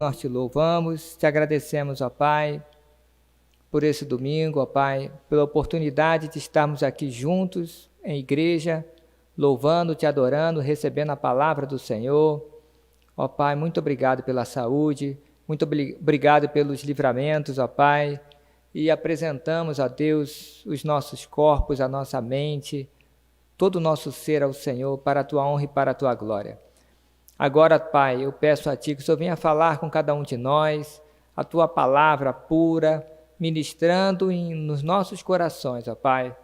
nós te louvamos, te agradecemos, ó Pai, por esse domingo, ó Pai, pela oportunidade de estarmos aqui juntos em igreja, louvando, te adorando, recebendo a palavra do Senhor. Ó Pai, muito obrigado pela saúde, muito obrigado pelos livramentos, ó Pai, e apresentamos a Deus os nossos corpos, a nossa mente, todo o nosso ser ao Senhor, para a Tua honra e para a Tua glória. Agora, Pai, eu peço a Ti que o Senhor venha falar com cada um de nós, a Tua palavra pura, ministrando nos nossos corações, ó Pai,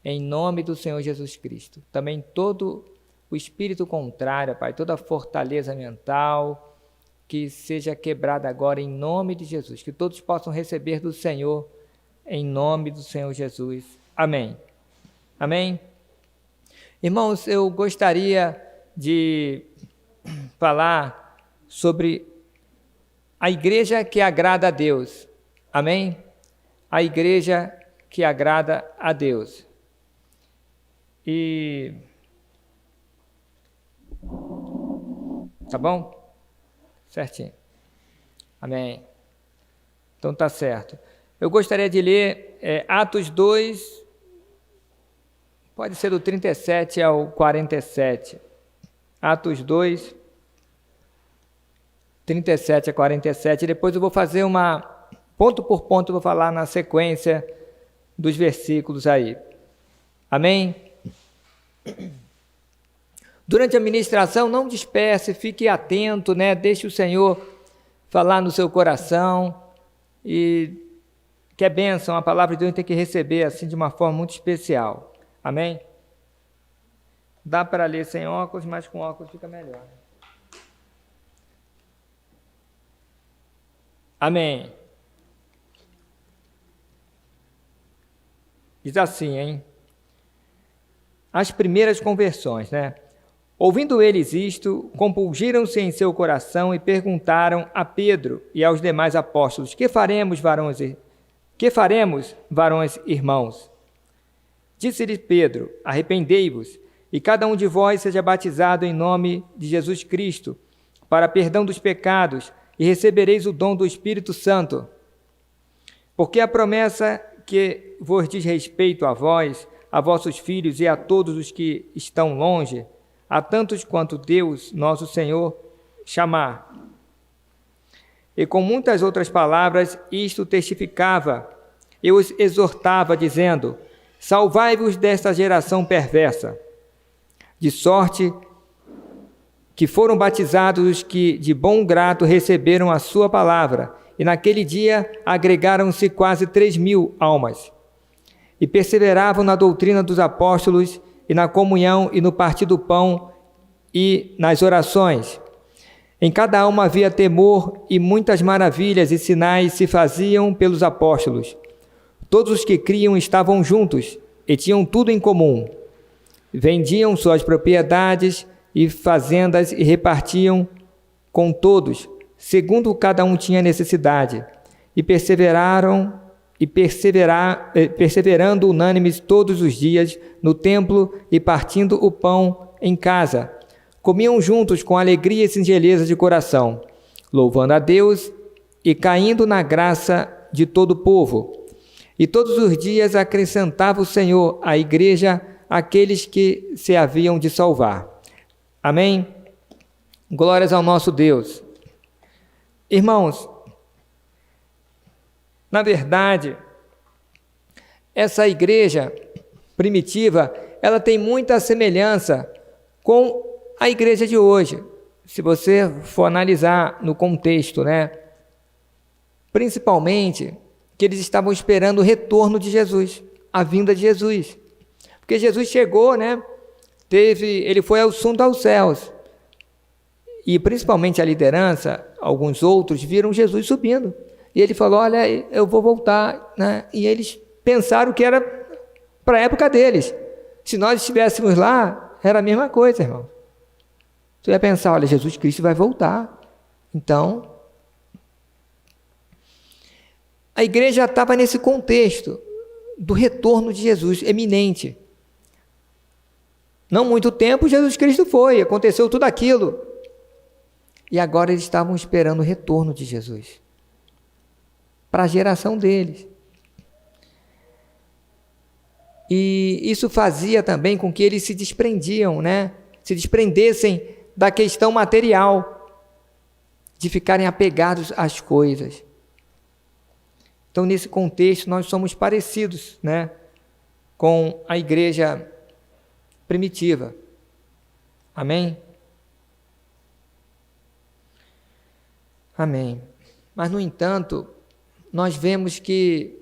em nome do Senhor Jesus Cristo. Também todo o espírito contrário, ó Pai, toda a fortaleza mental, que seja quebrada agora em nome de Jesus, que todos possam receber do Senhor, em nome do Senhor Jesus. Amém. Amém. Irmãos, eu gostaria de falar sobre a igreja que agrada a Deus. Amém? A igreja que agrada a Deus. E tá bom? Certinho. Amém. Então tá certo. Eu gostaria de ler Atos 2, pode ser do 37 ao 47. Atos 2, 37 a 47. Depois eu vou fazer ponto por ponto, eu vou falar na sequência dos versículos aí. Amém? Durante a ministração, não disperse, fique atento, né? Deixe o Senhor falar no seu coração. E que é bênção, a palavra de Deus tem que receber assim de uma forma muito especial. Amém? Dá para ler sem óculos, mas com óculos fica melhor. Amém. Diz assim, hein? As primeiras conversões, né? Ouvindo eles isto, compungiram-se em seu coração e perguntaram a Pedro e aos demais apóstolos: Que faremos, varões irmãos? Disse-lhe Pedro: Arrependei-vos, e cada um de vós seja batizado em nome de Jesus Cristo, para perdão dos pecados, e recebereis o dom do Espírito Santo. Porque a promessa que vos diz respeito a vós, a vossos filhos e a todos os que estão longe, a tantos quanto Deus, nosso Senhor, chamar. E com muitas outras palavras, isto testificava, e os exortava, dizendo: Salvai-vos desta geração perversa. De sorte que foram batizados os que de bom grado receberam a sua palavra, e naquele dia agregaram-se quase 3.000 almas. E perseveravam na doutrina dos apóstolos, e na comunhão, e no partir do pão, e nas orações. Em cada alma havia temor, e muitas maravilhas e sinais se faziam pelos apóstolos. Todos os que criam estavam juntos, e tinham tudo em comum. Vendiam suas propriedades e fazendas e repartiam com todos, segundo cada um tinha necessidade. E perseverando unânimes todos os dias no templo e partindo o pão em casa, comiam juntos com alegria e singeleza de coração, louvando a Deus e caindo na graça de todo o povo. E todos os dias acrescentava o Senhor à igreja aqueles que se haviam de salvar. Amém? Glórias ao nosso Deus. Irmãos, na verdade, essa igreja primitiva, ela tem muita semelhança com a igreja de hoje, se você for analisar no contexto, né? Principalmente que eles estavam esperando o retorno de Jesus, a vinda de Jesus. Porque Jesus chegou, né? Ele foi assunto aos céus. E principalmente a liderança, alguns outros, viram Jesus subindo. E ele falou: olha, eu vou voltar, né? E eles pensaram que era para a época deles. Se nós estivéssemos lá, era a mesma coisa, irmão. Você ia pensar: olha, Jesus Cristo vai voltar. Então, a igreja estava nesse contexto do retorno de Jesus eminente. Não muito tempo, Jesus Cristo foi, aconteceu tudo aquilo. E agora eles estavam esperando o retorno de Jesus para a geração deles. E isso fazia também com que eles se desprendiam, se desprendessem da questão material, de ficarem apegados às coisas. Então, nesse contexto, nós somos parecidos, com a igreja primitiva. Amém? Amém. Mas, no entanto, nós vemos que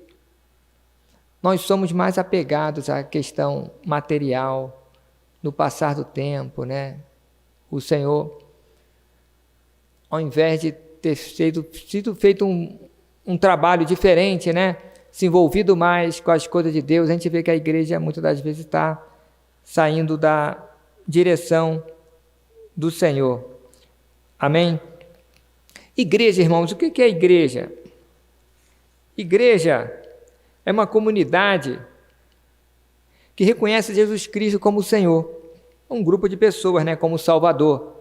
nós somos mais apegados à questão material no passar do tempo, O Senhor, ao invés de ter sido feito um trabalho diferente, se envolvido mais com as coisas de Deus, a gente vê que a igreja muitas das vezes está saindo da direção do Senhor. Amém? Igreja, irmãos, o que é igreja? Igreja é uma comunidade que reconhece Jesus Cristo como Senhor, um grupo de pessoas, como Salvador,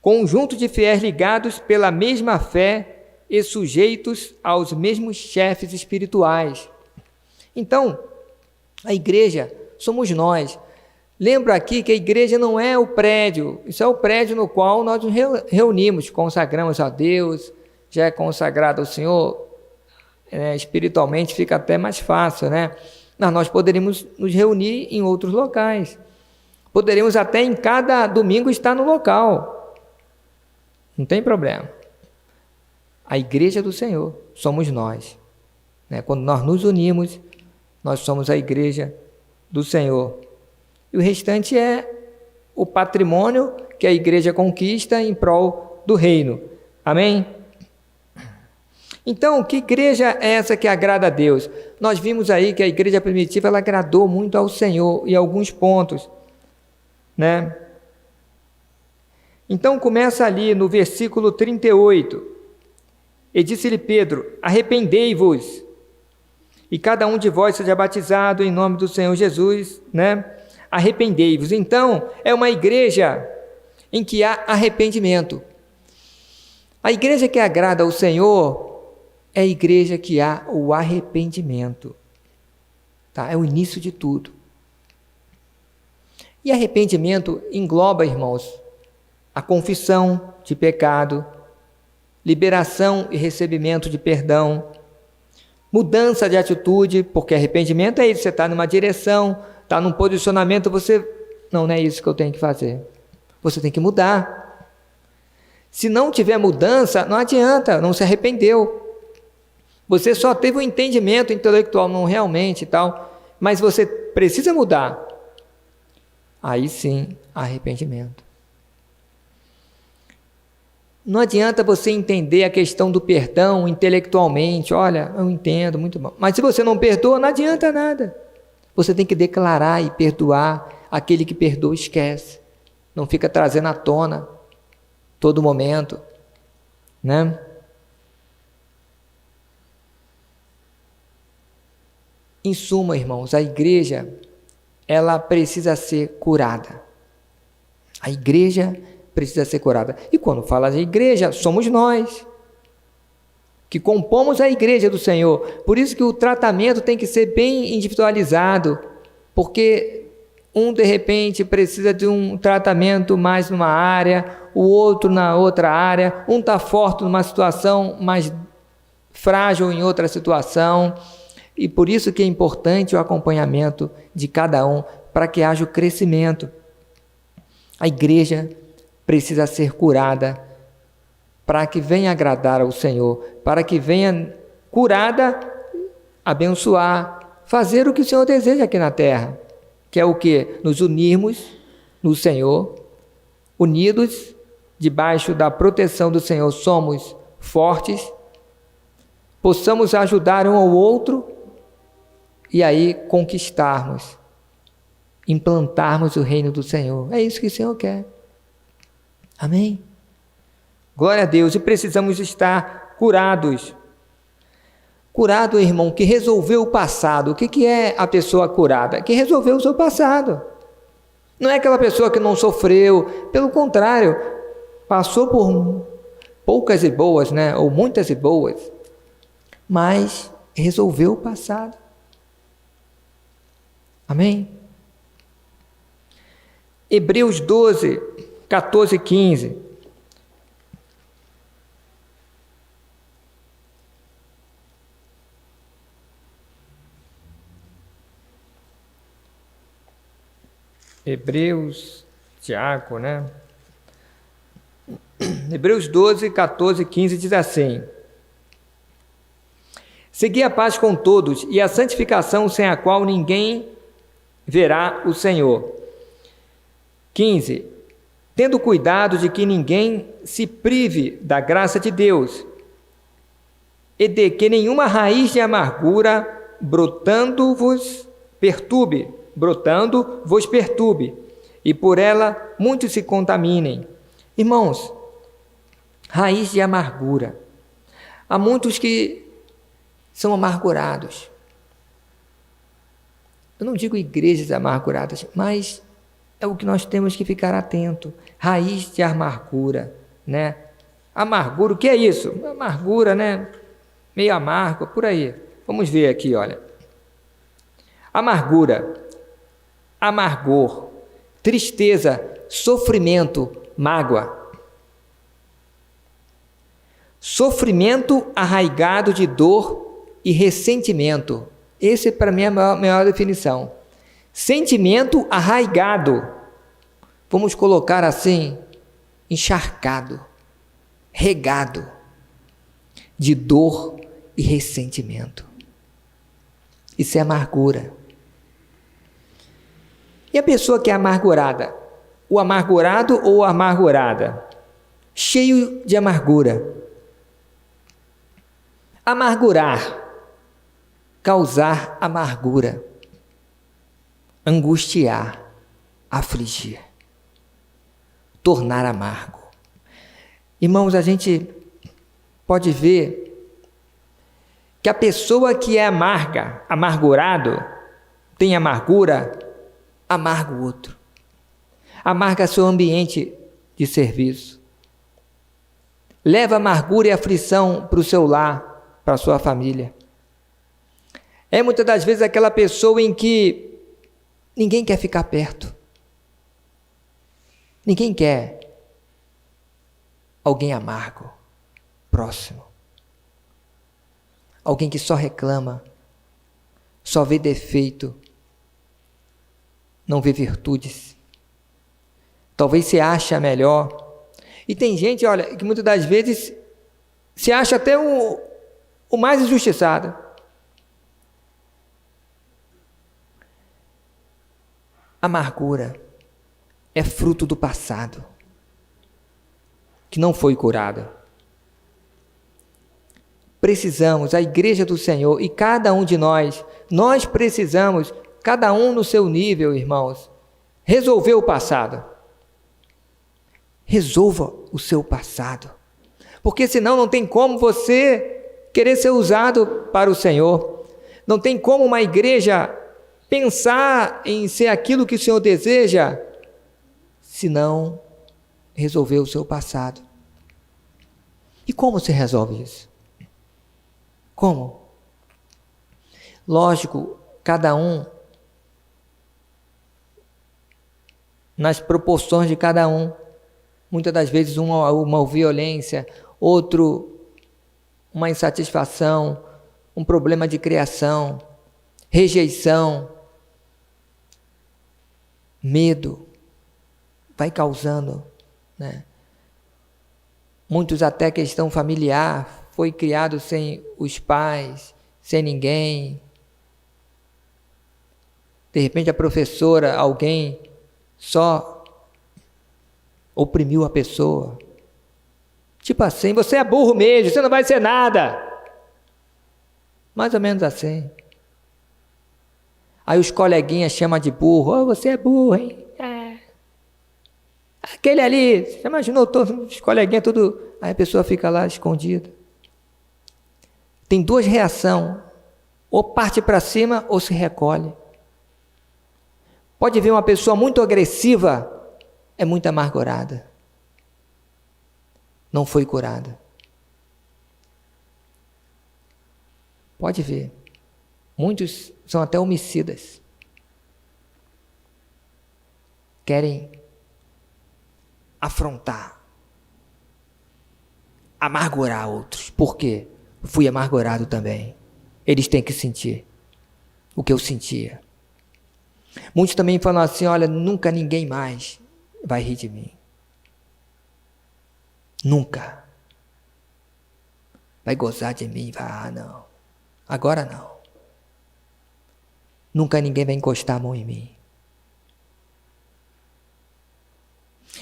conjunto de fiéis ligados pela mesma fé e sujeitos aos mesmos chefes espirituais. Então, a igreja somos nós. Lembra aqui que a igreja não é o prédio, isso é o prédio no qual nós nos reunimos, consagramos a Deus, já é consagrado ao Senhor, espiritualmente fica até mais fácil, Mas nós poderíamos nos reunir em outros locais, poderíamos até em cada domingo estar no local, não tem problema. A igreja do Senhor somos nós, Quando nós nos unimos, nós somos a igreja do Senhor, e o restante é o patrimônio que a igreja conquista em prol do reino. Amém? Então, que igreja é essa que agrada a Deus? Nós vimos aí que a igreja primitiva ela agradou muito ao Senhor em alguns pontos, Então, começa ali no versículo 38. E disse-lhe Pedro: arrependei-vos, e cada um de vós seja batizado em nome do Senhor Jesus, Arrependei-vos. Então, é uma igreja em que há arrependimento. A igreja que agrada ao Senhor é a igreja que há o arrependimento. É o início de tudo. E arrependimento engloba, irmãos, a confissão de pecado, liberação e recebimento de perdão, mudança de atitude, porque arrependimento é isso, você está numa direção, está num posicionamento, não é isso que eu tenho que fazer. Você tem que mudar. Se não tiver mudança, não adianta, não se arrependeu. Você só teve um entendimento intelectual, não realmente e tal, mas você precisa mudar. Aí sim, arrependimento. Não adianta você entender a questão do perdão intelectualmente. Olha, eu entendo, muito bom. Mas se você não perdoa, não adianta nada. Você tem que declarar e perdoar. Aquele que perdoa, esquece. Não fica trazendo à tona todo momento, Em suma, irmãos, a igreja, ela precisa ser curada. A igreja precisa ser curada. E quando fala de igreja, somos nós, que compomos a igreja do Senhor. Por isso que o tratamento tem que ser bem individualizado, porque de repente, precisa de um tratamento mais numa área, o outro na outra área, está forte numa situação, mais frágil em outra situação. E por isso que é importante o acompanhamento de cada um, para que haja o crescimento. A igreja precisa ser curada, para que venha agradar ao Senhor, para que venha curada, abençoar, fazer o que o Senhor deseja aqui na terra, que é o quê? Nos unirmos no Senhor, unidos, debaixo da proteção do Senhor, somos fortes, possamos ajudar um ao outro, e aí conquistarmos, implantarmos o reino do Senhor. É isso que o Senhor quer. Amém? Glória a Deus. E precisamos estar curados. Curado, irmão, que resolveu o passado. O que é a pessoa curada? Que resolveu o seu passado. Não é aquela pessoa que não sofreu. Pelo contrário, passou por poucas e boas, né? Ou muitas e boas, mas resolveu o passado. Amém? Hebreus 12, 14 e 15. Hebreus, Tiago, né? Hebreus 12, 14 e 15 diz assim: segui a paz com todos e a santificação, sem a qual ninguém verá o Senhor. 15. Tendo cuidado de que ninguém se prive da graça de Deus, e de que nenhuma raiz de amargura brotando-vos perturbe, e por ela muitos se contaminem. Irmãos, raiz de amargura. Há muitos que são amargurados. Eu não digo igrejas amarguradas, mas é o que nós temos que ficar atento. Raiz de amargura, né? Amargura, o que é isso? Amargura, né? Meio amargo, por aí. Vamos ver aqui, olha. Amargura, amargor, tristeza, sofrimento, mágoa. Sofrimento arraigado de dor e ressentimento. Esse, para mim, é a maior definição. Sentimento arraigado, vamos colocar assim, encharcado, regado de dor e ressentimento. Isso é amargura. E a pessoa que é amargurada? O amargurado ou a amargurada? Cheio de amargura. Amargurar, causar amargura. Angustiar, afligir, tornar amargo. Irmãos, a gente pode ver que a pessoa que é amarga, amargurado, tem amargura, amarga o outro. Amarga seu ambiente de serviço. Leva amargura e aflição para o seu lar, para a sua família. É muitas das vezes aquela pessoa em que ninguém quer ficar perto. Ninguém quer alguém amargo, próximo. Alguém que só reclama, só vê defeito, não vê virtudes. Talvez se acha melhor. E tem gente, olha, que muitas das vezes se acha até o mais injustiçado. Amargura é fruto do passado, que não foi curado. Precisamos, a igreja do Senhor e cada um de nós precisamos, cada um no seu nível, irmãos, resolver o passado. Resolva o seu passado, porque senão não tem como você querer ser usado para o Senhor. Não tem como uma igreja pensar em ser aquilo que o Senhor deseja, se não resolver o seu passado. E como se resolve isso? Como? Lógico, cada um, nas proporções de cada um. Muitas das vezes uma violência, outro uma insatisfação, um problema de criação, rejeição, medo, vai causando, né? Muitos até questão familiar, foi criado sem os pais, sem ninguém. De repente a professora, alguém só oprimiu a pessoa. Tipo assim, você é burro mesmo, você não vai ser nada. Mais ou menos assim. Aí os coleguinhas chamam de burro. Oh, você é burro, hein? É. Aquele ali, você imaginou todos os coleguinhas, tudo. Aí a pessoa fica lá escondida. Tem duas reações. Ou parte para cima ou se recolhe. Pode ver uma pessoa muito agressiva, é muito amargurada. não foi curada. Pode ver, muitos são até homicidas. Querem afrontar, amargurar outros. Por quê? Fui amargurado também. Eles têm que sentir o que eu sentia. Muitos também falam assim, olha, nunca ninguém mais vai rir de mim. Nunca. Vai gozar de mim, vai, não. Agora não. Nunca ninguém vai encostar a mão em mim.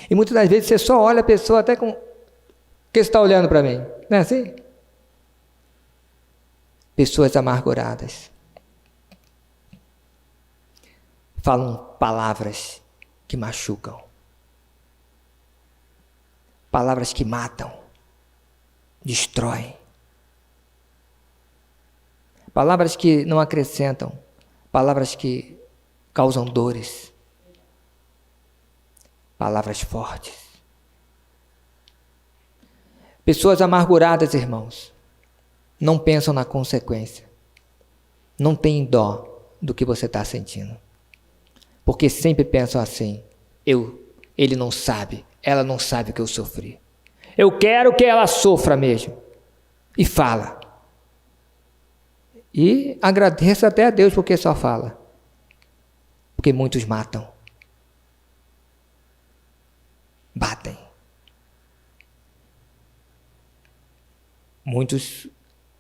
E muitas das vezes você só olha a pessoa até com... que está olhando para mim? Não é assim? Pessoas amarguradas. Falam palavras que machucam. Palavras que matam. Destroem. Palavras que não acrescentam. Palavras que causam dores. Palavras fortes. Pessoas amarguradas, irmãos, não pensam na consequência. Não têm dó do que você está sentindo. Porque sempre pensam assim, ele não sabe, ela não sabe o que eu sofri. Eu quero que ela sofra mesmo. E fala. E agradeça até a Deus porque só fala. Porque muitos matam. Batem. Muitos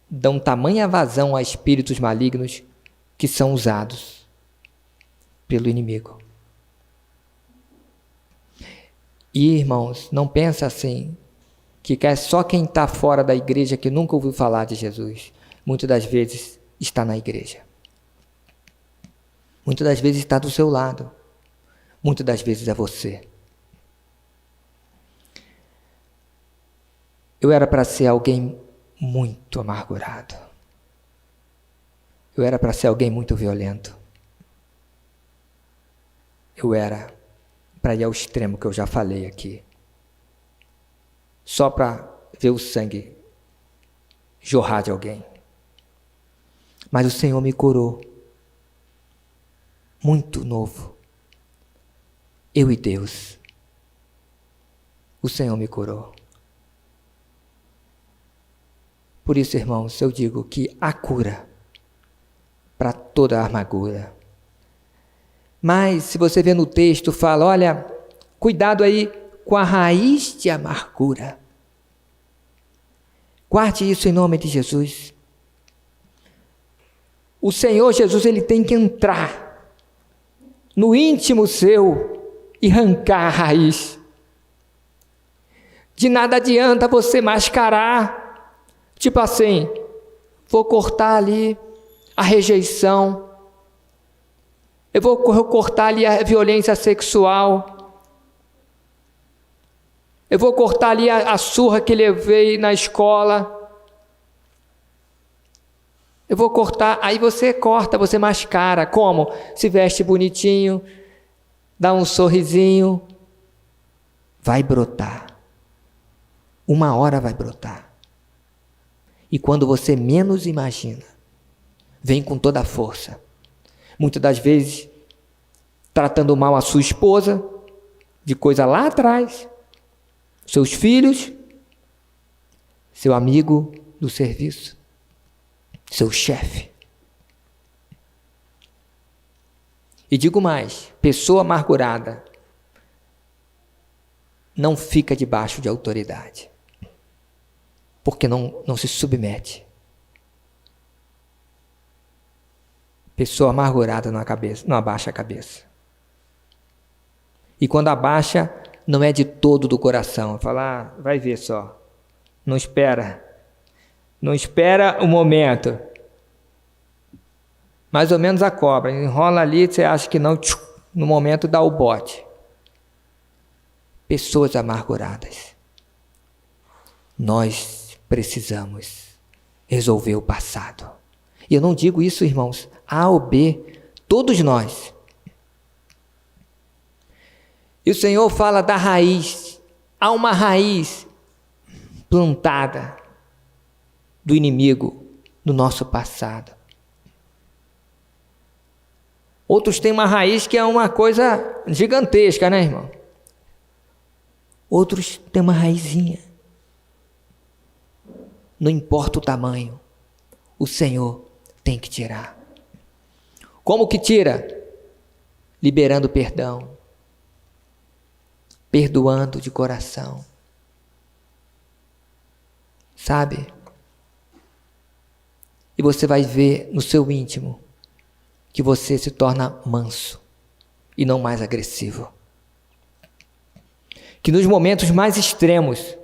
dão tamanha vazão a espíritos malignos que são usados pelo inimigo. E, irmãos, não pensa assim, que é só quem está fora da igreja que nunca ouviu falar de Jesus. Muitas das vezes está na igreja. Muitas das vezes está do seu lado. Muitas das vezes é você. Eu era para ser alguém muito amargurado. Eu era para ser alguém muito violento. Eu era para ir ao extremo que eu já falei aqui. Só para ver o sangue jorrar de alguém. Mas o Senhor me curou. Muito novo. Eu e Deus. O Senhor me curou. Por isso, irmãos, eu digo que há cura para toda a amargura. Mas, se você vê no texto, fala, olha, cuidado aí com a raiz de amargura. Guarde isso em nome de Jesus. O Senhor Jesus, ele tem que entrar no íntimo seu e arrancar a raiz. De nada adianta você mascarar. Tipo assim, vou cortar ali a rejeição, eu vou cortar ali a violência sexual, eu vou cortar ali a surra que levei na escola, eu vou cortar, aí você corta, você mascara, como? Se veste bonitinho, dá um sorrisinho, vai brotar, uma hora vai brotar. E quando você menos imagina, vem com toda a força. Muitas das vezes, tratando mal a sua esposa, de coisa lá atrás, seus filhos, seu amigo do serviço, seu chefe. E digo mais, pessoa amargurada não fica debaixo de autoridade. Porque não se submete. Pessoa amargurada não abaixa a cabeça. E quando abaixa, não é de todo do coração. Fala, vai ver só. Não espera. Não espera o momento. Mais ou menos a cobra. Enrola ali, você acha que não, no momento dá o bote. Pessoas amarguradas. Nós precisamos resolver o passado. E eu não digo isso, irmãos, A ou B, todos nós. E o Senhor fala da raiz. Há uma raiz plantada do inimigo no nosso passado. Outros têm uma raiz que é uma coisa gigantesca, né, irmão? Outros têm uma raizinha. Não importa o tamanho, o Senhor tem que tirar. Como que tira? Liberando perdão, perdoando de coração. Sabe? E você vai ver no seu íntimo que você se torna manso e não mais agressivo. Que nos momentos mais extremos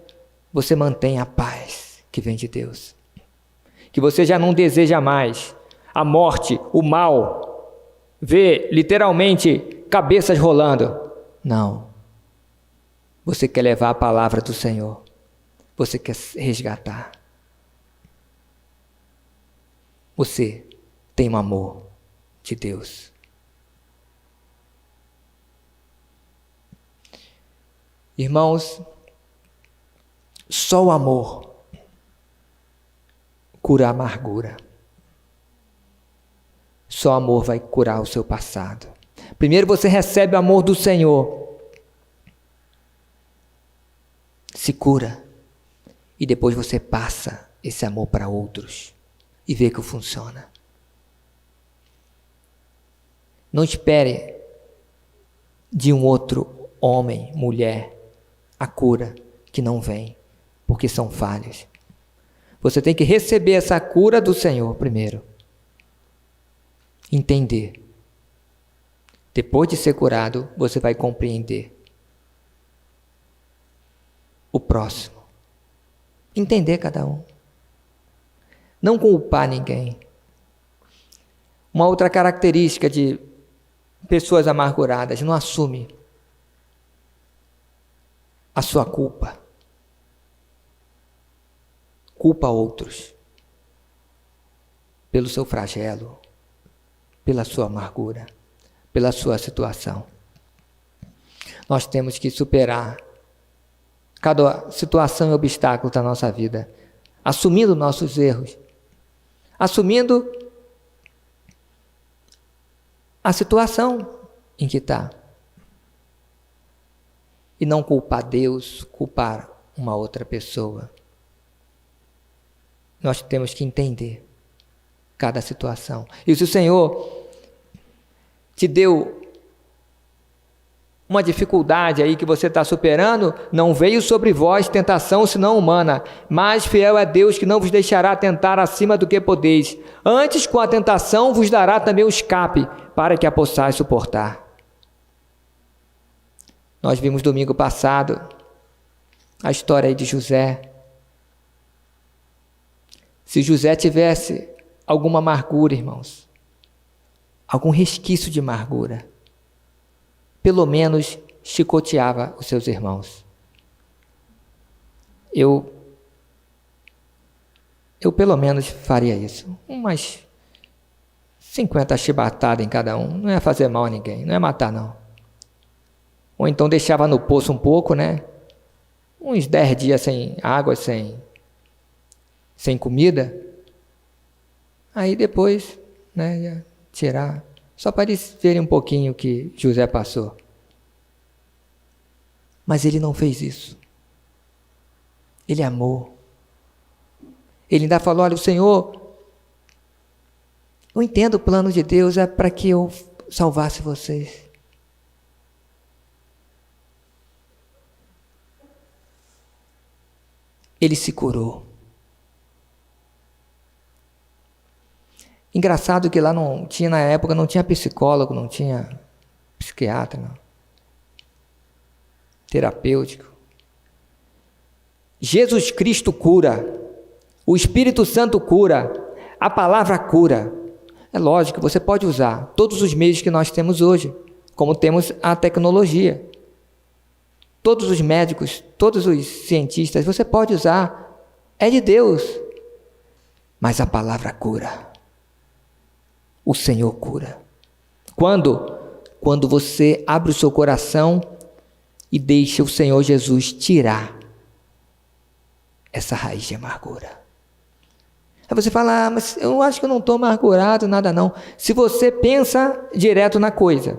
você mantém a paz que vem de Deus. Que você já não deseja mais a morte, o mal, ver literalmente cabeças rolando. Não. Você quer levar a palavra do Senhor. Você quer resgatar. Você tem um amor de Deus. Irmãos, só o amor cura a amargura. Só o amor vai curar o seu passado. Primeiro você recebe o amor do Senhor, se cura, e depois você passa esse amor para outros e vê que funciona. Não espere de um outro homem, mulher, a cura que não vem, porque são falhos. Você tem que receber essa cura do Senhor primeiro. Entender. Depois de ser curado, você vai compreender o próximo. Entender cada um. Não culpar ninguém. Uma outra característica de pessoas amarguradas, não assume a sua culpa. Culpa outros pelo seu flagelo, pela sua amargura, pela sua situação. Nós temos que superar cada situação e obstáculo da nossa vida, assumindo nossos erros, assumindo a situação em que está. E não culpar Deus, culpar uma outra pessoa. Nós temos que entender cada situação. E se o Senhor te deu uma dificuldade aí que você está superando, não veio sobre vós tentação senão humana, mas fiel é Deus que não vos deixará tentar acima do que podeis. Antes, com a tentação, vos dará também o escape, para que a possais suportar. Nós vimos domingo passado a história aí de José. Se José tivesse alguma amargura, irmãos, algum resquício de amargura, pelo menos chicoteava os seus irmãos. Eu pelo menos faria isso. Umas 50 chibatadas em cada um. Não ia fazer mal a ninguém, não ia matar não. Ou então deixava no poço um pouco, né? Uns 10 dias sem água, sem comida. Aí depois, né, ia tirar. Só para eles verem um pouquinho o que José passou. Mas ele não fez isso. Ele amou. Ele ainda falou, olha, o Senhor, eu entendo o plano de Deus, é para que eu salvasse vocês. Ele se curou. Engraçado que lá não tinha, na época, não tinha psicólogo, não tinha psiquiatra, não. Terapêutico. Jesus Cristo cura. O Espírito Santo cura. A palavra cura. É lógico, você pode usar todos os meios que nós temos hoje, como temos a tecnologia. Todos os médicos, todos os cientistas, você pode usar. É de Deus. Mas a palavra cura. O Senhor cura. Quando? Quando você abre o seu coração e deixa o Senhor Jesus tirar essa raiz de amargura. Aí você fala, mas eu acho que eu não estou amargurado, nada não. Se você pensa direto na coisa,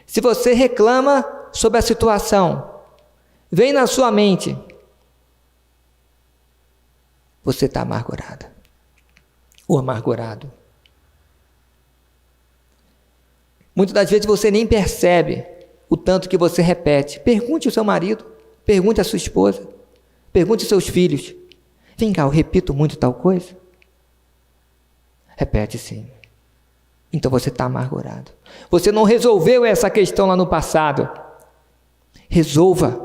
se você reclama sobre a situação, vem na sua mente, você está amargurado ou amargurado. Muitas das vezes você nem percebe o tanto que você repete. Pergunte ao seu marido, pergunte à sua esposa, pergunte aos seus filhos. Vem cá, eu repito muito tal coisa? Repete sim. Então você está amargurado. Você não resolveu essa questão lá no passado. Resolva.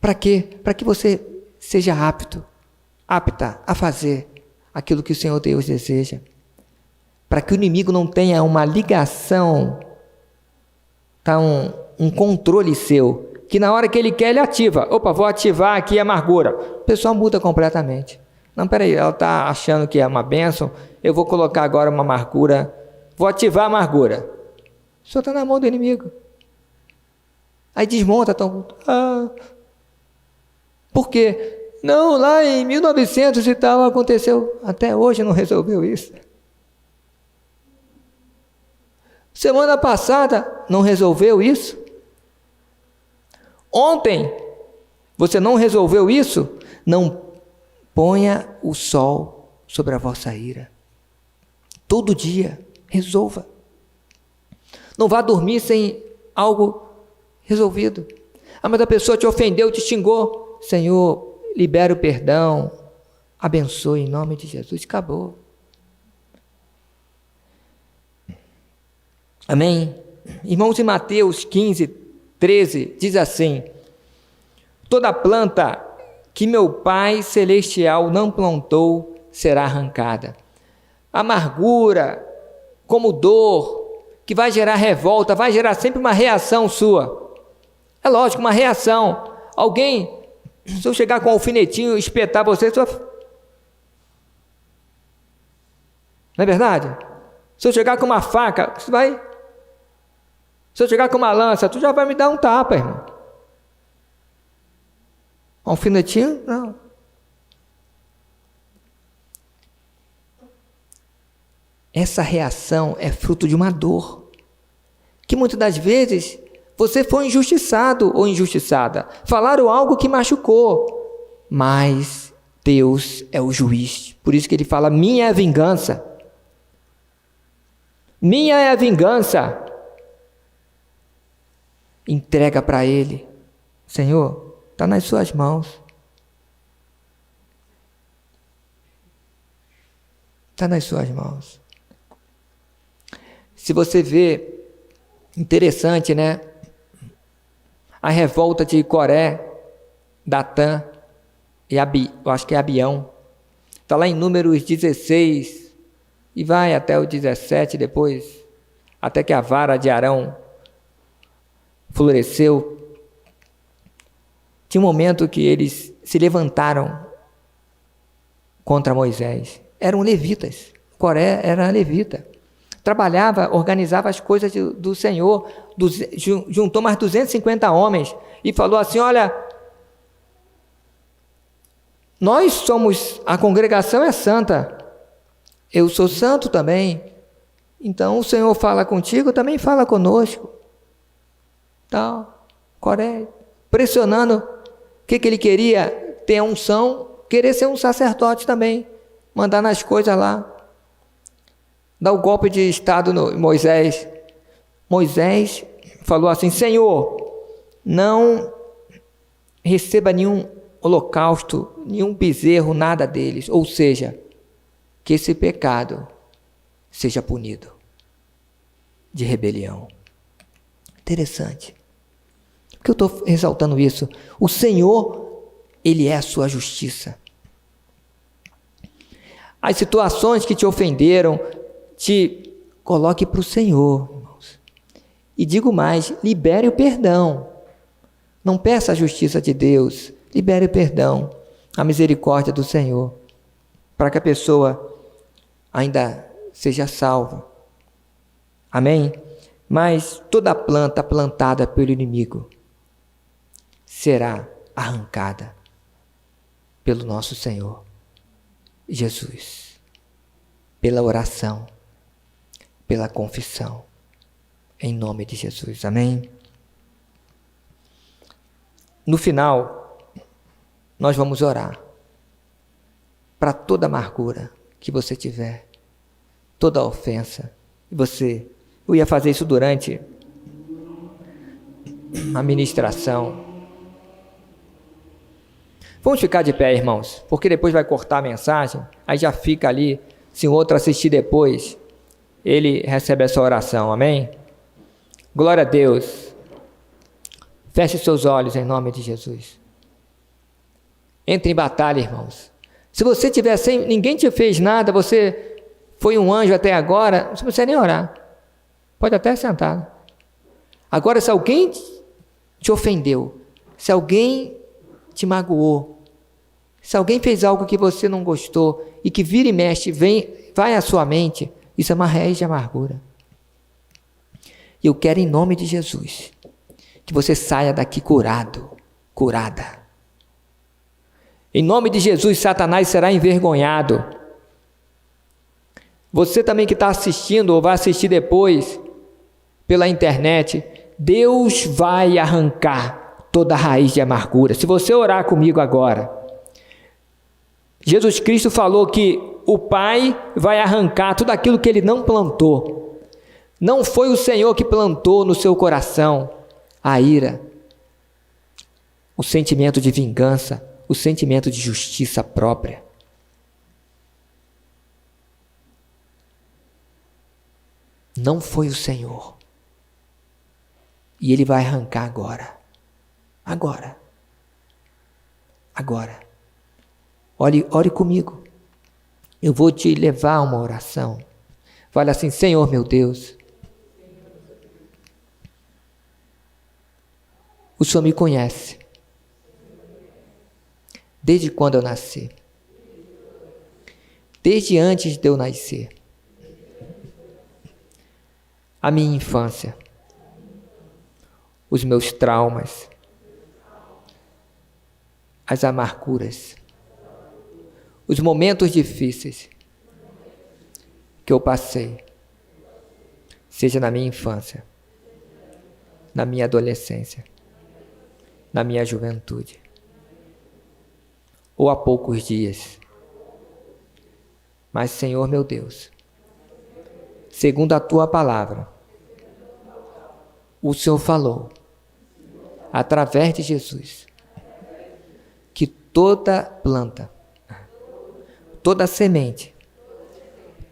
Para quê? Para que você seja apta a fazer aquilo que o Senhor Deus deseja. Para que o inimigo não tenha uma ligação, um controle seu, que na hora que ele quer, ele ativa. Opa, vou ativar aqui a amargura. O pessoal muda completamente. Não, peraí, ela está achando que é uma bênção, eu vou colocar agora uma amargura, vou ativar a amargura. O senhor está na mão do inimigo. Aí desmonta. Por quê? Não, lá em 1900 e tal aconteceu. Até hoje não resolveu isso. Semana passada não resolveu isso? Ontem você não resolveu isso? Não ponha o sol sobre a vossa ira. Todo dia, resolva. Não vá dormir sem algo resolvido. Mas a pessoa te ofendeu, te xingou. Senhor, libera o perdão, abençoe em nome de Jesus. Acabou. Amém? Irmãos, em Mateus 15, 13, diz assim: toda planta que meu Pai Celestial não plantou será arrancada. Amargura, como dor, que vai gerar revolta, vai gerar sempre uma reação sua. É lógico, uma reação. Alguém, se eu chegar com um alfinetinho e espetar você, não é verdade? Se eu chegar com uma faca, você vai... Se eu chegar com uma lança, tu já vai me dar um tapa, irmão. Um alfinetinho? Não. Essa reação é fruto de uma dor, que muitas das vezes você foi injustiçado ou injustiçada. Falaram algo que machucou, mas Deus é o juiz. Por isso que ele fala, minha é a vingança. Minha é a vingança. Entrega para Ele. Senhor, está nas suas mãos. Está nas suas mãos. Se você vê, interessante, né? A revolta de Coré, Datã e eu acho que é Abião. Está lá em Números 16 e vai até o 17 depois, até que a vara de Arão floresceu. Tinha um momento que eles se levantaram contra Moisés. Eram levitas. Coré era levita. Trabalhava, organizava as coisas do Senhor. Juntou mais 250 homens e falou assim, olha, nós somos, a congregação é santa. Eu sou santo também. Então o Senhor fala contigo, também fala conosco. Tal, Coré, pressionando, o que ele queria? Ter a unção, querer ser um sacerdote também, mandar nas coisas lá, dar o golpe de estado no Moisés. Moisés falou assim, Senhor, não receba nenhum holocausto, nenhum bezerro, nada deles, ou seja, que esse pecado seja punido de rebelião. Interessante. Por que eu estou ressaltando isso? O Senhor, Ele é a sua justiça. As situações que te ofenderam, te coloque para o Senhor, irmãos. E digo mais, libere o perdão. Não peça a justiça de Deus, libere o perdão, a misericórdia do Senhor, para que a pessoa ainda seja salva. Amém? Mas toda planta plantada pelo inimigo será arrancada pelo nosso Senhor Jesus, pela oração, pela confissão, em nome de Jesus, amém? No final, nós vamos orar para toda amargura que você tiver, toda ofensa. Eu ia fazer isso durante a ministração. Vamos ficar de pé, irmãos, porque depois vai cortar a mensagem, aí já fica ali, se o outro assistir depois, ele recebe essa oração, amém? Glória a Deus. Feche seus olhos em nome de Jesus. Entre em batalha, irmãos. Se você tiver sem, ninguém te fez nada, você foi um anjo até agora, não precisa nem orar. Pode até sentar. Agora, se alguém te ofendeu, se alguém te magoou, se alguém fez algo que você não gostou e que vira e mexe, vai à sua mente, isso é uma raiz de amargura. E eu quero, em nome de Jesus, que você saia daqui curado, curada. Em nome de Jesus, Satanás será envergonhado. Você também que está assistindo ou vai assistir depois pela internet, Deus vai arrancar toda a raiz de amargura. Se você orar comigo agora, Jesus Cristo falou que o Pai vai arrancar tudo aquilo que Ele não plantou. Não foi o Senhor que plantou no seu coração a ira, o sentimento de vingança, o sentimento de justiça própria. Não foi o Senhor. E Ele vai arrancar agora. Agora. Ore comigo. Eu vou te levar a uma oração. Fale assim: Senhor meu Deus, o Senhor me conhece desde quando eu nasci, desde antes de eu nascer, a minha infância, os meus traumas, as amarguras, os momentos difíceis que eu passei, seja na minha infância, na minha adolescência, na minha juventude, ou há poucos dias. Mas, Senhor meu Deus, segundo a Tua palavra, o Senhor falou, através de Jesus, que toda planta, toda semente,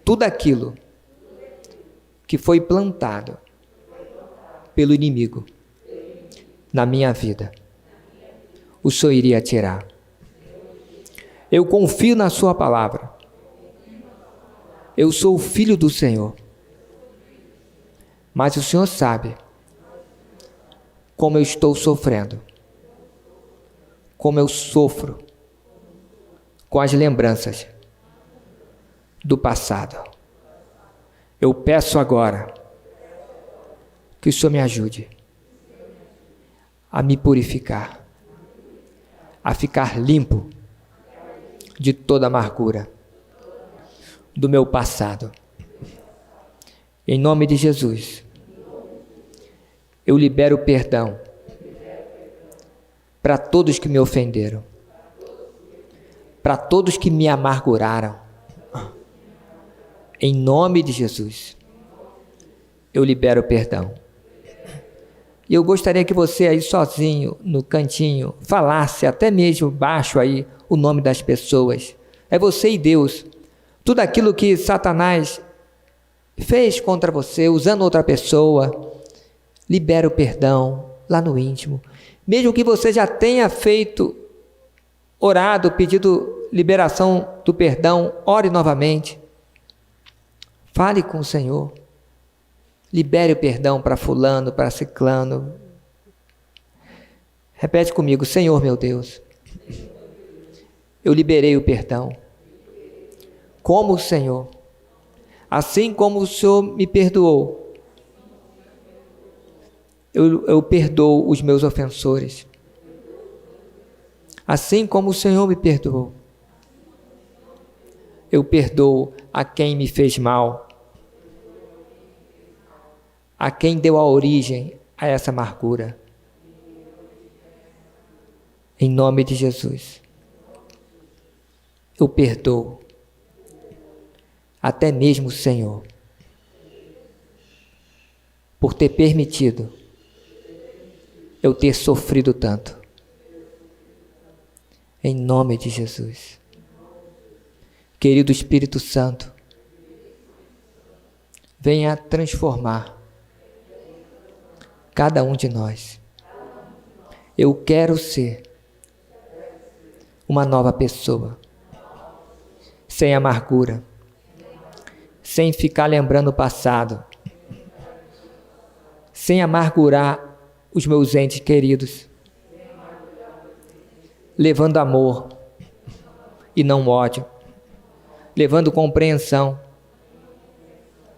tudo aquilo que foi plantado pelo inimigo na minha vida, o Senhor iria tirar. Eu confio na Sua palavra. Eu sou o filho do Senhor. Mas o Senhor sabe como eu estou sofrendo, como eu sofro com as lembranças do passado. Eu peço agora que o Senhor me ajude a me purificar, a ficar limpo de toda amargura do meu passado. Em nome de Jesus, eu libero perdão para todos que me ofenderam, para todos que me amarguraram. Em nome de Jesus, eu libero perdão. E eu gostaria que você aí sozinho, no cantinho, falasse até mesmo baixo aí o nome das pessoas. É você e Deus. Tudo aquilo que Satanás fez contra você, usando outra pessoa, libera o perdão lá no íntimo. Mesmo que você já tenha feito, orado, pedido liberação do perdão, ore novamente. Fale com o Senhor. Libere o perdão para fulano, para ciclano. Repete comigo: Senhor meu Deus, eu liberei o perdão. Como o Senhor, assim como o Senhor me perdoou, eu perdoo os meus ofensores. Assim como o Senhor me perdoou, eu perdoo a quem me fez mal, a quem deu a origem a essa amargura. Em nome de Jesus, eu perdoo até mesmo o Senhor por ter permitido eu ter sofrido tanto. Em nome de Jesus. Querido Espírito Santo, venha transformar cada um de nós. Eu quero ser uma nova pessoa, sem amargura, sem ficar lembrando o passado, sem amargurar os meus entes queridos, levando amor e não ódio, levando compreensão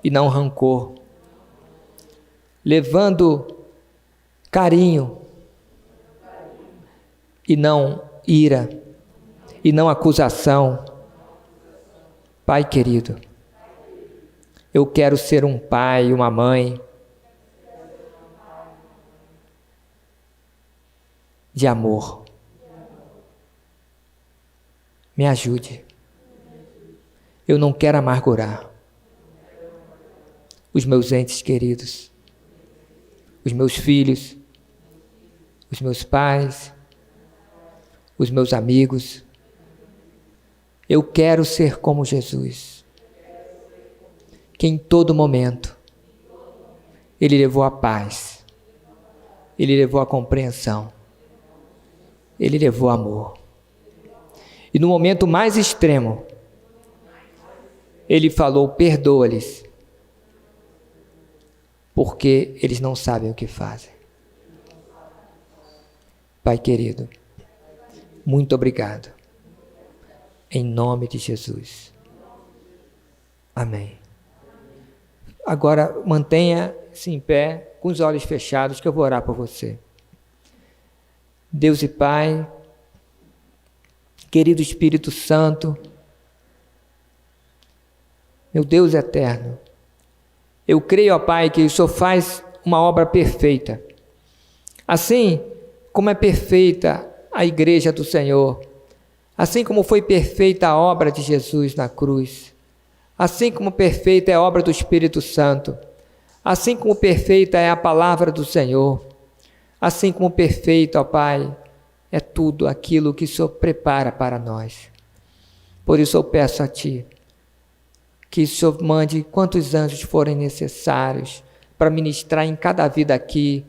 e não rancor, levando carinho e não ira, e não acusação. Pai querido, eu quero ser um pai, uma mãe de amor. Me ajude. Eu não quero amargurar os meus entes queridos, os meus filhos, os meus pais, os meus amigos. Eu quero ser como Jesus, que em todo momento Ele levou a paz, Ele levou a compreensão, Ele levou amor. E no momento mais extremo, Ele falou: perdoa-lhes, porque eles não sabem o que fazem. Pai querido, muito obrigado. Em nome de Jesus. Amém. Agora mantenha-se em pé, com os olhos fechados, que eu vou orar por você. Deus e Pai, querido Espírito Santo, meu Deus eterno, eu creio, ó Pai, que o Senhor faz uma obra perfeita. Assim como é perfeita a igreja do Senhor, assim como foi perfeita a obra de Jesus na cruz, assim como perfeita é a obra do Espírito Santo, assim como perfeita é a palavra do Senhor, assim como perfeito, ó Pai, é tudo aquilo que o Senhor prepara para nós. Por isso eu peço a Ti, que o Senhor mande quantos anjos forem necessários para ministrar em cada vida aqui,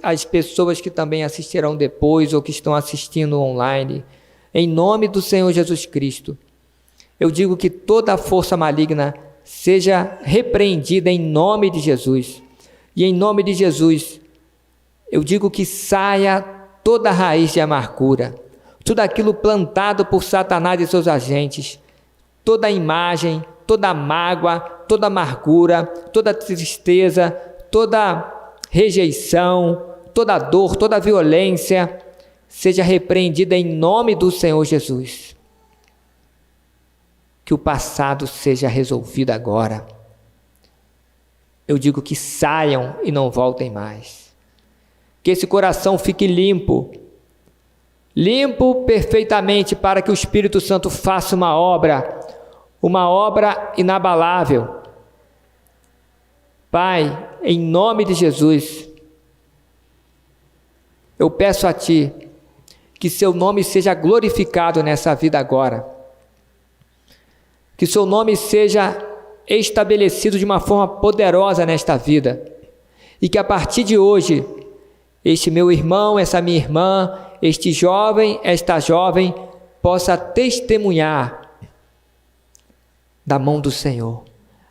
as pessoas que também assistirão depois ou que estão assistindo online. Em nome do Senhor Jesus Cristo, eu digo que toda a força maligna seja repreendida em nome de Jesus. E em nome de Jesus, eu digo que saia toda a raiz de amargura, tudo aquilo plantado por Satanás e seus agentes, toda a imagem, toda a mágoa, toda a amargura, toda a tristeza, toda rejeição, toda a dor, toda a violência, seja repreendida em nome do Senhor Jesus. Que o passado seja resolvido agora. Eu digo que saiam e não voltem mais. Que esse coração fique limpo, limpo perfeitamente, para que o Espírito Santo faça uma obra inabalável. Pai, em nome de Jesus, eu peço a Ti que Seu nome seja glorificado nessa vida agora, que Seu nome seja estabelecido de uma forma poderosa nesta vida, e que a partir de hoje, este meu irmão, essa minha irmã, este jovem, esta jovem, possa testemunhar da mão do Senhor,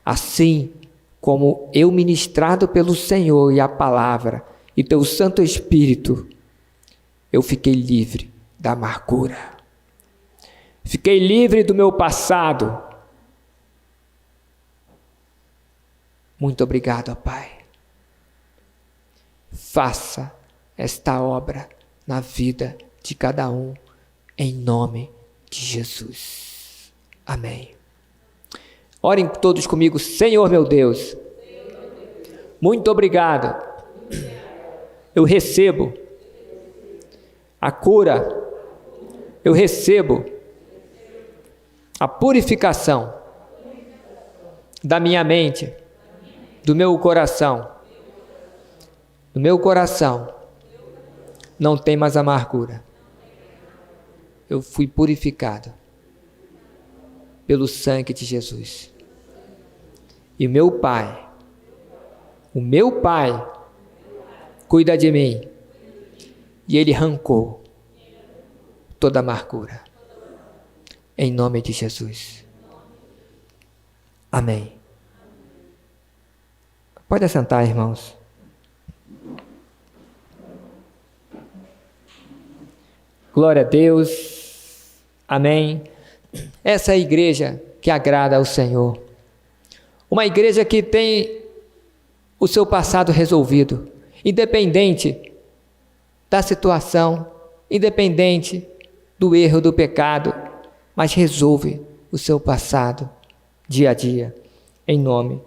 assim como eu, ministrado pelo Senhor e a palavra e Teu Santo Espírito, eu fiquei livre da amargura, fiquei livre do meu passado. Muito obrigado, ó Pai. Faça esta obra na vida de cada um em nome de Jesus. Amém. Orem todos comigo. Senhor meu Deus, muito obrigado. Eu recebo a cura, eu recebo a purificação da minha mente, do meu coração. No meu coração não tem mais amargura. Eu fui purificado pelo sangue de Jesus. E o meu Pai cuida de mim. E Ele arrancou toda a amargura. Em nome de Jesus. Amém. Pode assentar, irmãos. Glória a Deus. Amém. Essa é a igreja que agrada ao Senhor. Uma igreja que tem o seu passado resolvido, independente da situação, independente do erro, do pecado, mas resolve o seu passado dia a dia, em nome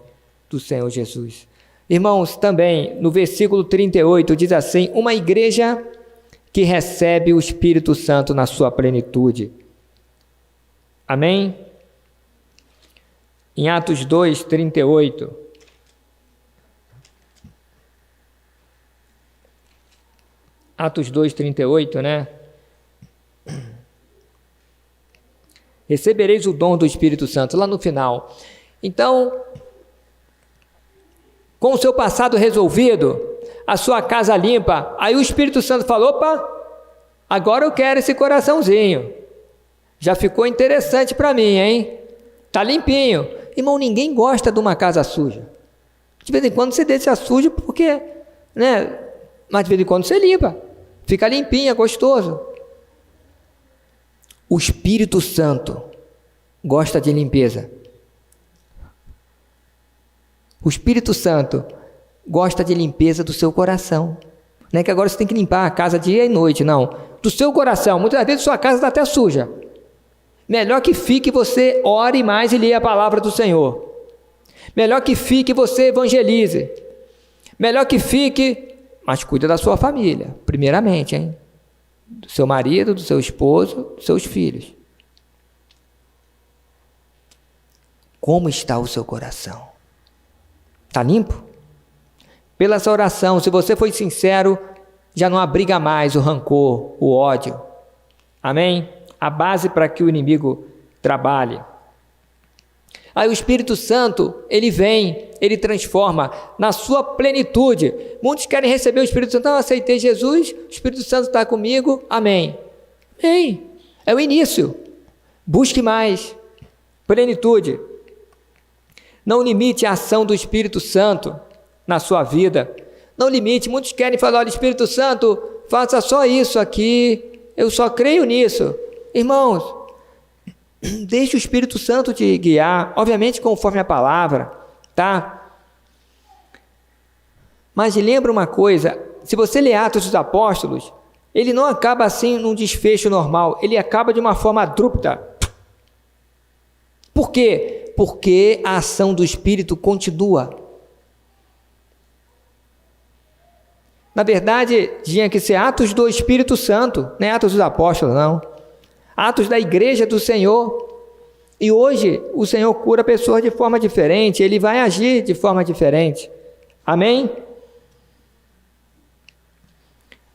do Senhor Jesus. Irmãos, também no versículo 38 diz assim: uma igreja que recebe o Espírito Santo na sua plenitude. Amém? Em Atos 2, 38. Atos 2, 38, né? Recebereis o dom do Espírito Santo, lá no final. Então, com o seu passado resolvido, a sua casa limpa, aí o Espírito Santo falou: opa, agora eu quero esse coraçãozinho. Já ficou interessante para mim, hein? Tá limpinho. Irmão, ninguém gosta de uma casa suja. De vez em quando você deixa sujo porque, né? Mas de vez em quando você limpa. Fica limpinho, é gostoso. O Espírito Santo gosta de limpeza. O Espírito Santo gosta de limpeza do seu coração. Não é que agora você tem que limpar a casa dia e noite, não. Do seu coração. Muitas vezes sua casa está até suja. Melhor que fique você ore mais e leia a palavra do Senhor. Melhor que fique você evangelize. Melhor que fique, mas cuida da sua família, primeiramente, hein? Do seu marido, do seu esposo, dos seus filhos. Como está o seu coração? Está limpo? Pela essa oração, se você foi sincero, já não abriga mais o rancor, o ódio. Amém? A base para que o inimigo trabalhe. Aí o Espírito Santo, ele vem, ele transforma na sua plenitude. Muitos querem receber o Espírito Santo. Eu aceitei Jesus, o Espírito Santo está comigo, amém. Amém. É o início. Busque mais. Plenitude. Não limite a ação do Espírito Santo na sua vida. Não limite. Muitos querem falar: olha, Espírito Santo, faça só isso aqui. Eu só creio nisso. Irmãos, deixe o Espírito Santo te guiar, obviamente conforme a palavra, tá? Mas lembra uma coisa, se você ler Atos dos Apóstolos, ele não acaba assim num desfecho normal, ele acaba de uma forma abrupta. Por quê? Porque a ação do Espírito continua. Na verdade, tinha que ser Atos do Espírito Santo, não é Atos dos Apóstolos, não. Atos da Igreja do Senhor. E hoje o Senhor cura pessoas de forma diferente, Ele vai agir de forma diferente. Amém?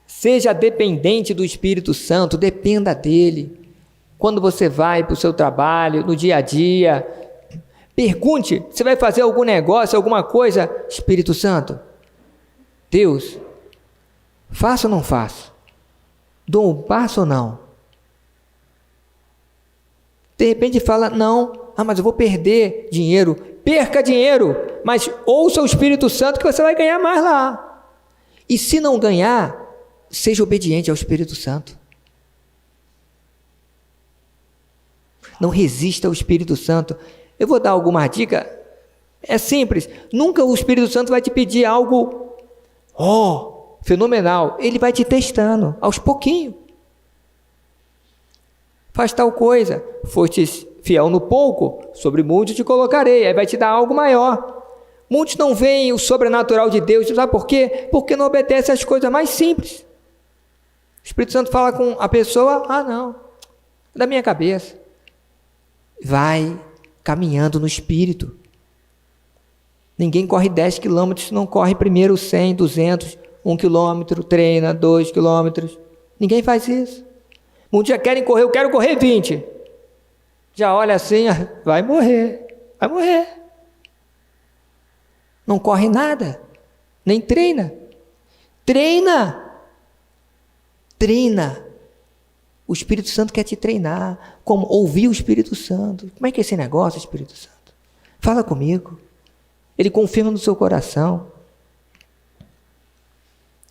Seja dependente do Espírito Santo, dependa dEle. Quando você vai para o seu trabalho, no dia a dia, pergunte, você vai fazer algum negócio, alguma coisa, Espírito Santo, Deus, faço ou não faço? Dou um passo ou não? De repente fala: não, mas eu vou perder dinheiro. Perca dinheiro, mas ouça o Espírito Santo que você vai ganhar mais lá. E se não ganhar, seja obediente ao Espírito Santo. Não resista ao Espírito Santo. Eu vou dar alguma dica. É simples. Nunca o Espírito Santo vai te pedir algo fenomenal. Ele vai te testando aos pouquinhos. Faz tal coisa. Fostes fiel no pouco, sobre muito te colocarei. Aí vai te dar algo maior. Muitos não veem o sobrenatural de Deus. Sabe por quê? Porque não obedece às coisas mais simples. O Espírito Santo fala com a pessoa, não, da minha cabeça. Vai caminhando no Espírito. Ninguém corre 10 quilômetros se não corre primeiro 100, 200, 1 quilômetro, treina, 2 quilômetros. Ninguém faz isso. Muitos já querem correr, eu quero correr 20. Já olha assim, vai morrer. Não corre nada, nem treina. Treina. O Espírito Santo quer te treinar. Como ouvir o Espírito Santo. Como é que é esse negócio, Espírito Santo? Fala comigo. Ele confirma no seu coração.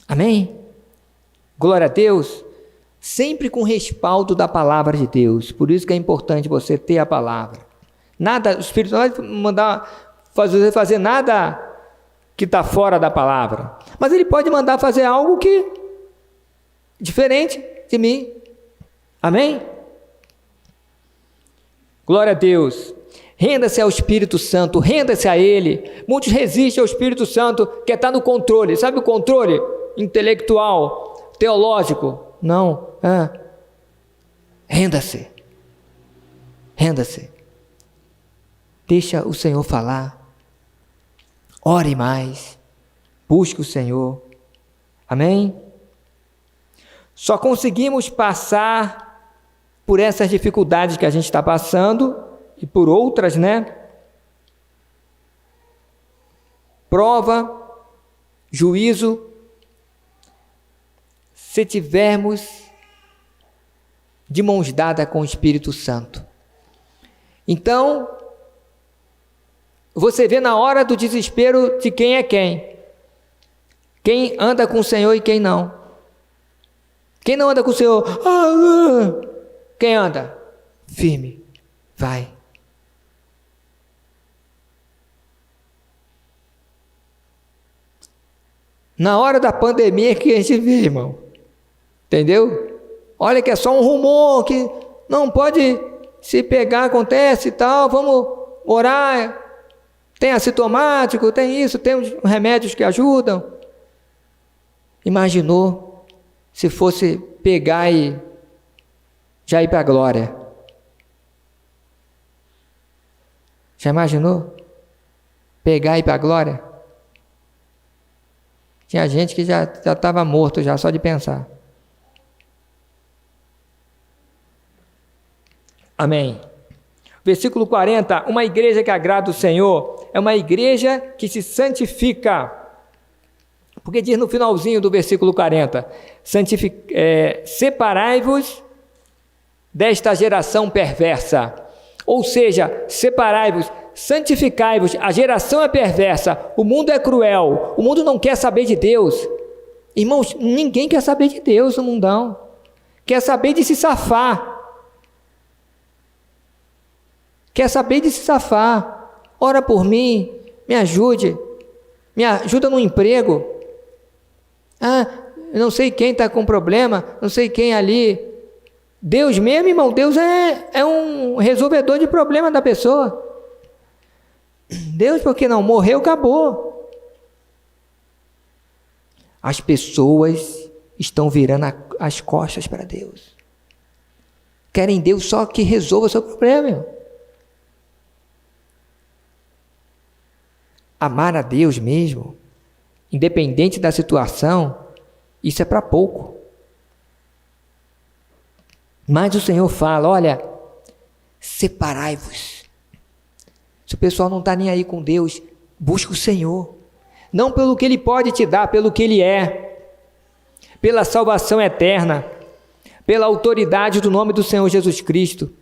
Amém? Glória a Deus. Sempre com respaldo da palavra de Deus. Por isso que é importante você ter a palavra. Nada, o Espírito não vai mandar fazer nada que está fora da palavra. Mas ele pode mandar fazer algo que diferente de mim. Amém? Glória a Deus. Renda-se ao Espírito Santo, renda-se a Ele. Muitos resistem ao Espírito Santo, quer estar no controle. Sabe o controle intelectual, teológico? Não. Renda-se. Deixa o Senhor falar. Ore mais. Busque o Senhor. Amém? Só conseguimos passar por essas dificuldades que a gente está passando e por outras, né? Prova, juízo, se tivermos de mãos dadas com o Espírito Santo. Então, você vê na hora do desespero de quem é quem. Quem anda com o Senhor e quem não. Quem não anda com o Senhor? Quem anda? Firme. Vai. Na hora da pandemia que a gente vê, irmão. Entendeu? Olha que é só um rumor, que não pode se pegar, acontece e tal, vamos orar. Tem assintomático, tem isso, tem os remédios que ajudam. Imaginou se fosse pegar e já ir para a glória? Já imaginou? Pegar e ir para a glória? Tinha gente que já estava morto já só de pensar. Amém. Versículo 40, uma igreja que agrada o Senhor é uma igreja que se santifica. Porque diz no finalzinho do versículo 40, separai-vos desta geração perversa. Ou seja, separai-vos, santificai-vos, a geração é perversa, o mundo é cruel, o mundo não quer saber de Deus. Irmãos, ninguém quer saber de Deus no mundão, quer saber de se safar. Quer saber de se safar. Ora por mim, me ajuda no emprego. Eu não sei quem está com problema, não sei quem ali. Deus mesmo, irmão, Deus é um resolvedor de problema da pessoa. Deus, porque não morreu, acabou. As pessoas estão virando as costas para Deus. Querem Deus só que resolva o seu problema, irmão. Amar a Deus mesmo, independente da situação, isso é para pouco. Mas o Senhor fala, olha, separai-vos. Se o pessoal não está nem aí com Deus, busca o Senhor. Não pelo que Ele pode te dar, pelo que Ele é. Pela salvação eterna. Pela autoridade do nome do Senhor Jesus Cristo.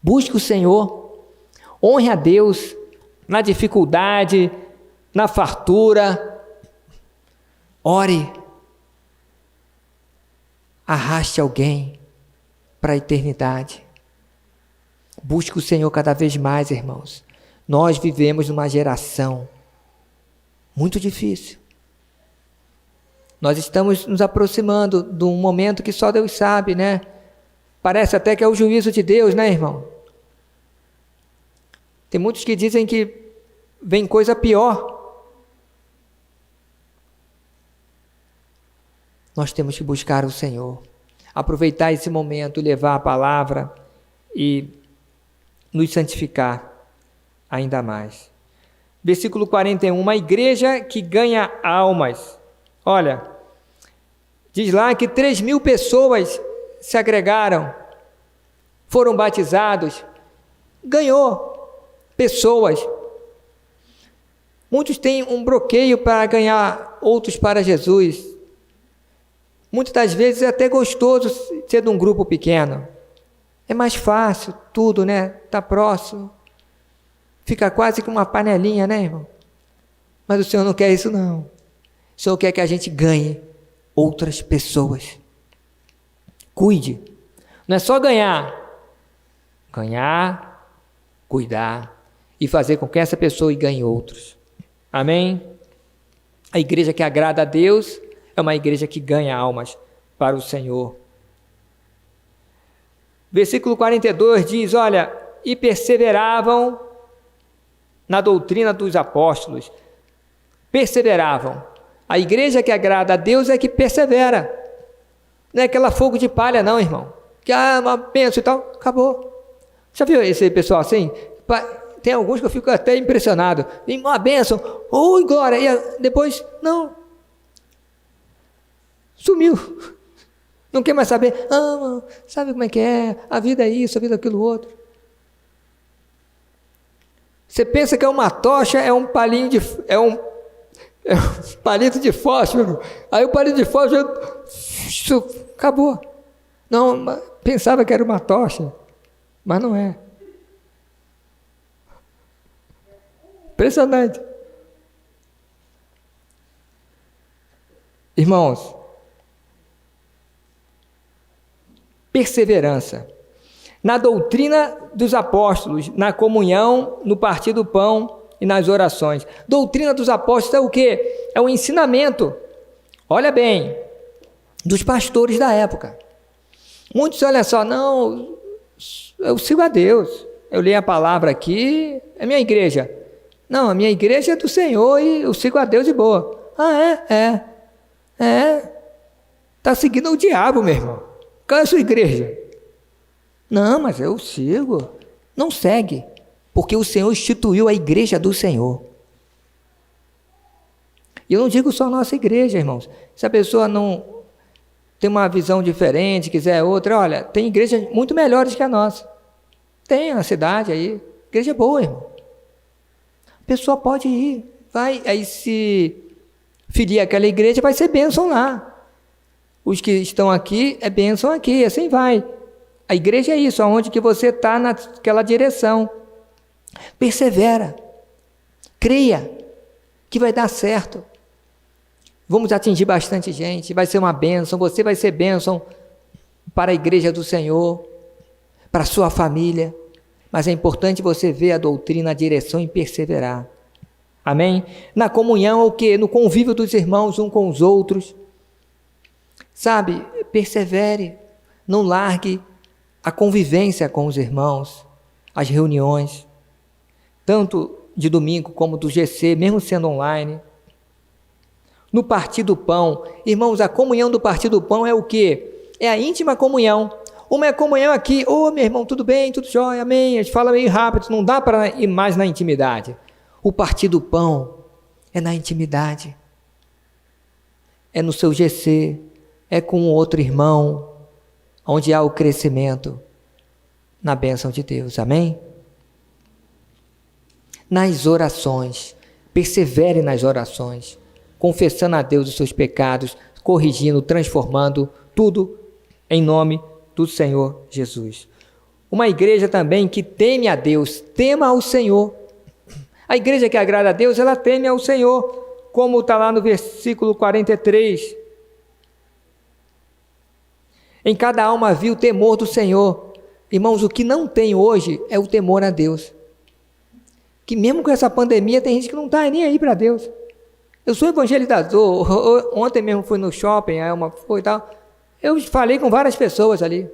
Busque o Senhor. Honre a Deus. Na dificuldade, na fartura, ore, arraste alguém para a eternidade. Busque o Senhor cada vez mais, irmãos. Nós vivemos numa geração muito difícil. Nós estamos nos aproximando de um momento que só Deus sabe, né? Parece até que é o juízo de Deus, né, irmão? Tem muitos que dizem que vem coisa pior. Nós temos que buscar o Senhor, aproveitar esse momento, levar a palavra e nos santificar ainda mais. Versículo 41, uma igreja que ganha almas. Olha, diz lá que 3.000 pessoas se agregaram, foram batizados, ganhou pessoas. Muitos têm um bloqueio para ganhar outros para Jesus. Muitas das vezes é até gostoso ser de um grupo pequeno. É mais fácil tudo, né? Tá próximo. Fica quase que uma panelinha, né, irmão? Mas o Senhor não quer isso, não. O Senhor quer que a gente ganhe outras pessoas. Cuide. Não é só ganhar. Ganhar, cuidar e fazer com que essa pessoa ganhe outros. Amém? A igreja que agrada a Deus é uma igreja que ganha almas para o Senhor. Versículo 42 diz, olha, e perseveravam na doutrina dos apóstolos. Perseveravam. A igreja que agrada a Deus é que persevera. Não é aquela fogo de palha não, irmão. Que uma bênção e tal, acabou. Já viu esse pessoal assim? Tem alguns que eu fico até impressionado. Uma bênção, oi glória, e depois, não. Sumiu. Não quer mais saber. Sabe como é que é? A vida é isso, a vida é aquilo outro. Você pensa que é uma tocha, é um palito de fósforo. Aí o palito de fósforo acabou. Não, pensava que era uma tocha, mas não é. Impressionante. Irmãos, perseverança na doutrina dos apóstolos, na comunhão, no partir do pão e nas orações. Doutrina dos apóstolos é o quê? É o ensinamento, olha bem, dos pastores da época. Muitos olham só, não, eu sigo a Deus, eu leio a palavra aqui, é minha igreja. Não, a minha igreja é do Senhor e eu sigo a Deus de boa. Está seguindo o diabo, meu irmão. Qual é a sua igreja? Não, mas eu sigo. Não segue, porque o Senhor instituiu a igreja do Senhor. E eu não digo só a nossa igreja, irmãos. Se a pessoa não tem uma visão diferente, quiser outra, olha, tem igrejas muito melhores que a nossa. Tem na cidade aí, igreja boa, irmão. A pessoa pode ir, vai, aí se ferir aquela igreja, vai ser bênção lá. Os que estão aqui, é bênção aqui, assim vai. A igreja é isso, aonde que você está naquela direção. Persevera, creia que vai dar certo. Vamos atingir bastante gente, vai ser uma bênção, você vai ser bênção para a igreja do Senhor, para a sua família. Mas é importante você ver a doutrina, a direção e perseverar. Amém? Na comunhão, o quê? No convívio dos irmãos um com os outros. Sabe, persevere, não largue a convivência com os irmãos, as reuniões, tanto de domingo como do GC, mesmo sendo online. No partir do pão, irmãos, a comunhão do partir do pão é o quê? É a íntima comunhão. Uma é a comunhão aqui, meu irmão, tudo bem, tudo jóia, amém. A gente fala meio rápido, não dá para ir mais na intimidade. O partir do pão é na intimidade, é no seu GC, é com outro irmão, onde há o crescimento na bênção de Deus, amém? Nas orações, persevere nas orações, confessando a Deus os seus pecados, corrigindo, transformando, tudo em nome do Senhor Jesus. Uma igreja também que teme a Deus, tema ao Senhor. A igreja que agrada a Deus, ela teme ao Senhor, como está lá no versículo 43. Em cada alma havia o temor do Senhor. Irmãos, o que não tem hoje é o temor a Deus. Que mesmo com essa pandemia, tem gente que não está nem aí para Deus. Eu sou evangelizador. Ontem mesmo fui no shopping, foi e tal. Eu falei com várias pessoas ali.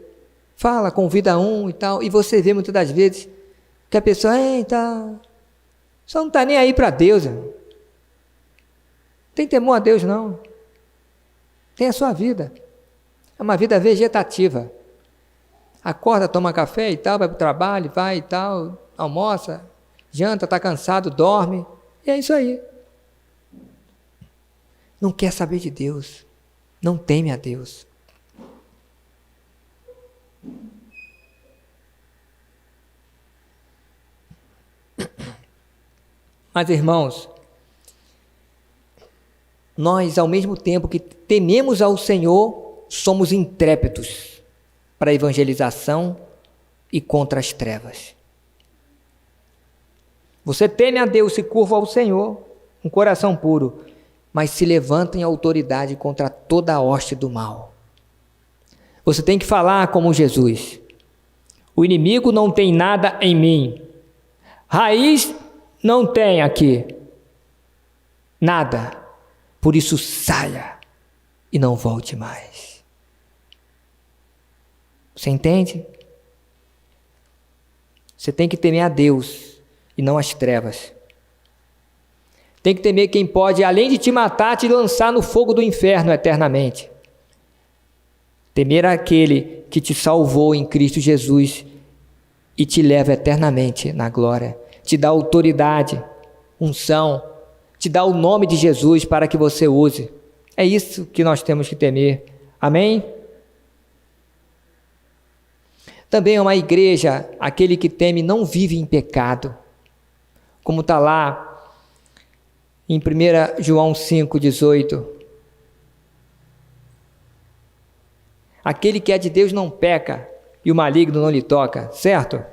fala, convida um e tal, e você vê muitas das vezes que a pessoa, só não está nem aí para Deus, irmão. Tem temor a Deus não. Tem a sua vida. É uma vida vegetativa. Acorda, toma café e tal, vai para o trabalho, vai e tal, almoça, janta, está cansado, dorme. E é isso aí. Não quer saber de Deus. Não teme a Deus. Mas, irmãos, nós, ao mesmo tempo que tememos ao Senhor, somos intrépidos para a evangelização e contra as trevas. Você teme a Deus, se curva ao Senhor, um coração puro, mas se levanta em autoridade contra toda a hoste do mal. Você tem que falar como Jesus. O inimigo não tem nada em mim. Raiz não tem aqui nada. Por isso saia e não volte mais. Você entende? Você tem que temer a Deus e não as trevas. Tem que temer quem pode, além de te matar, te lançar no fogo do inferno eternamente. Temer aquele que te salvou em Cristo Jesus e te leva eternamente na glória. Te dá autoridade, unção, te dá o nome de Jesus para que você use. É isso que nós temos que temer. Amém? Também é uma igreja, aquele que teme não vive em pecado. Como está lá em 1 João 5,18. Aquele que é de Deus não peca e o maligno não lhe toca, certo?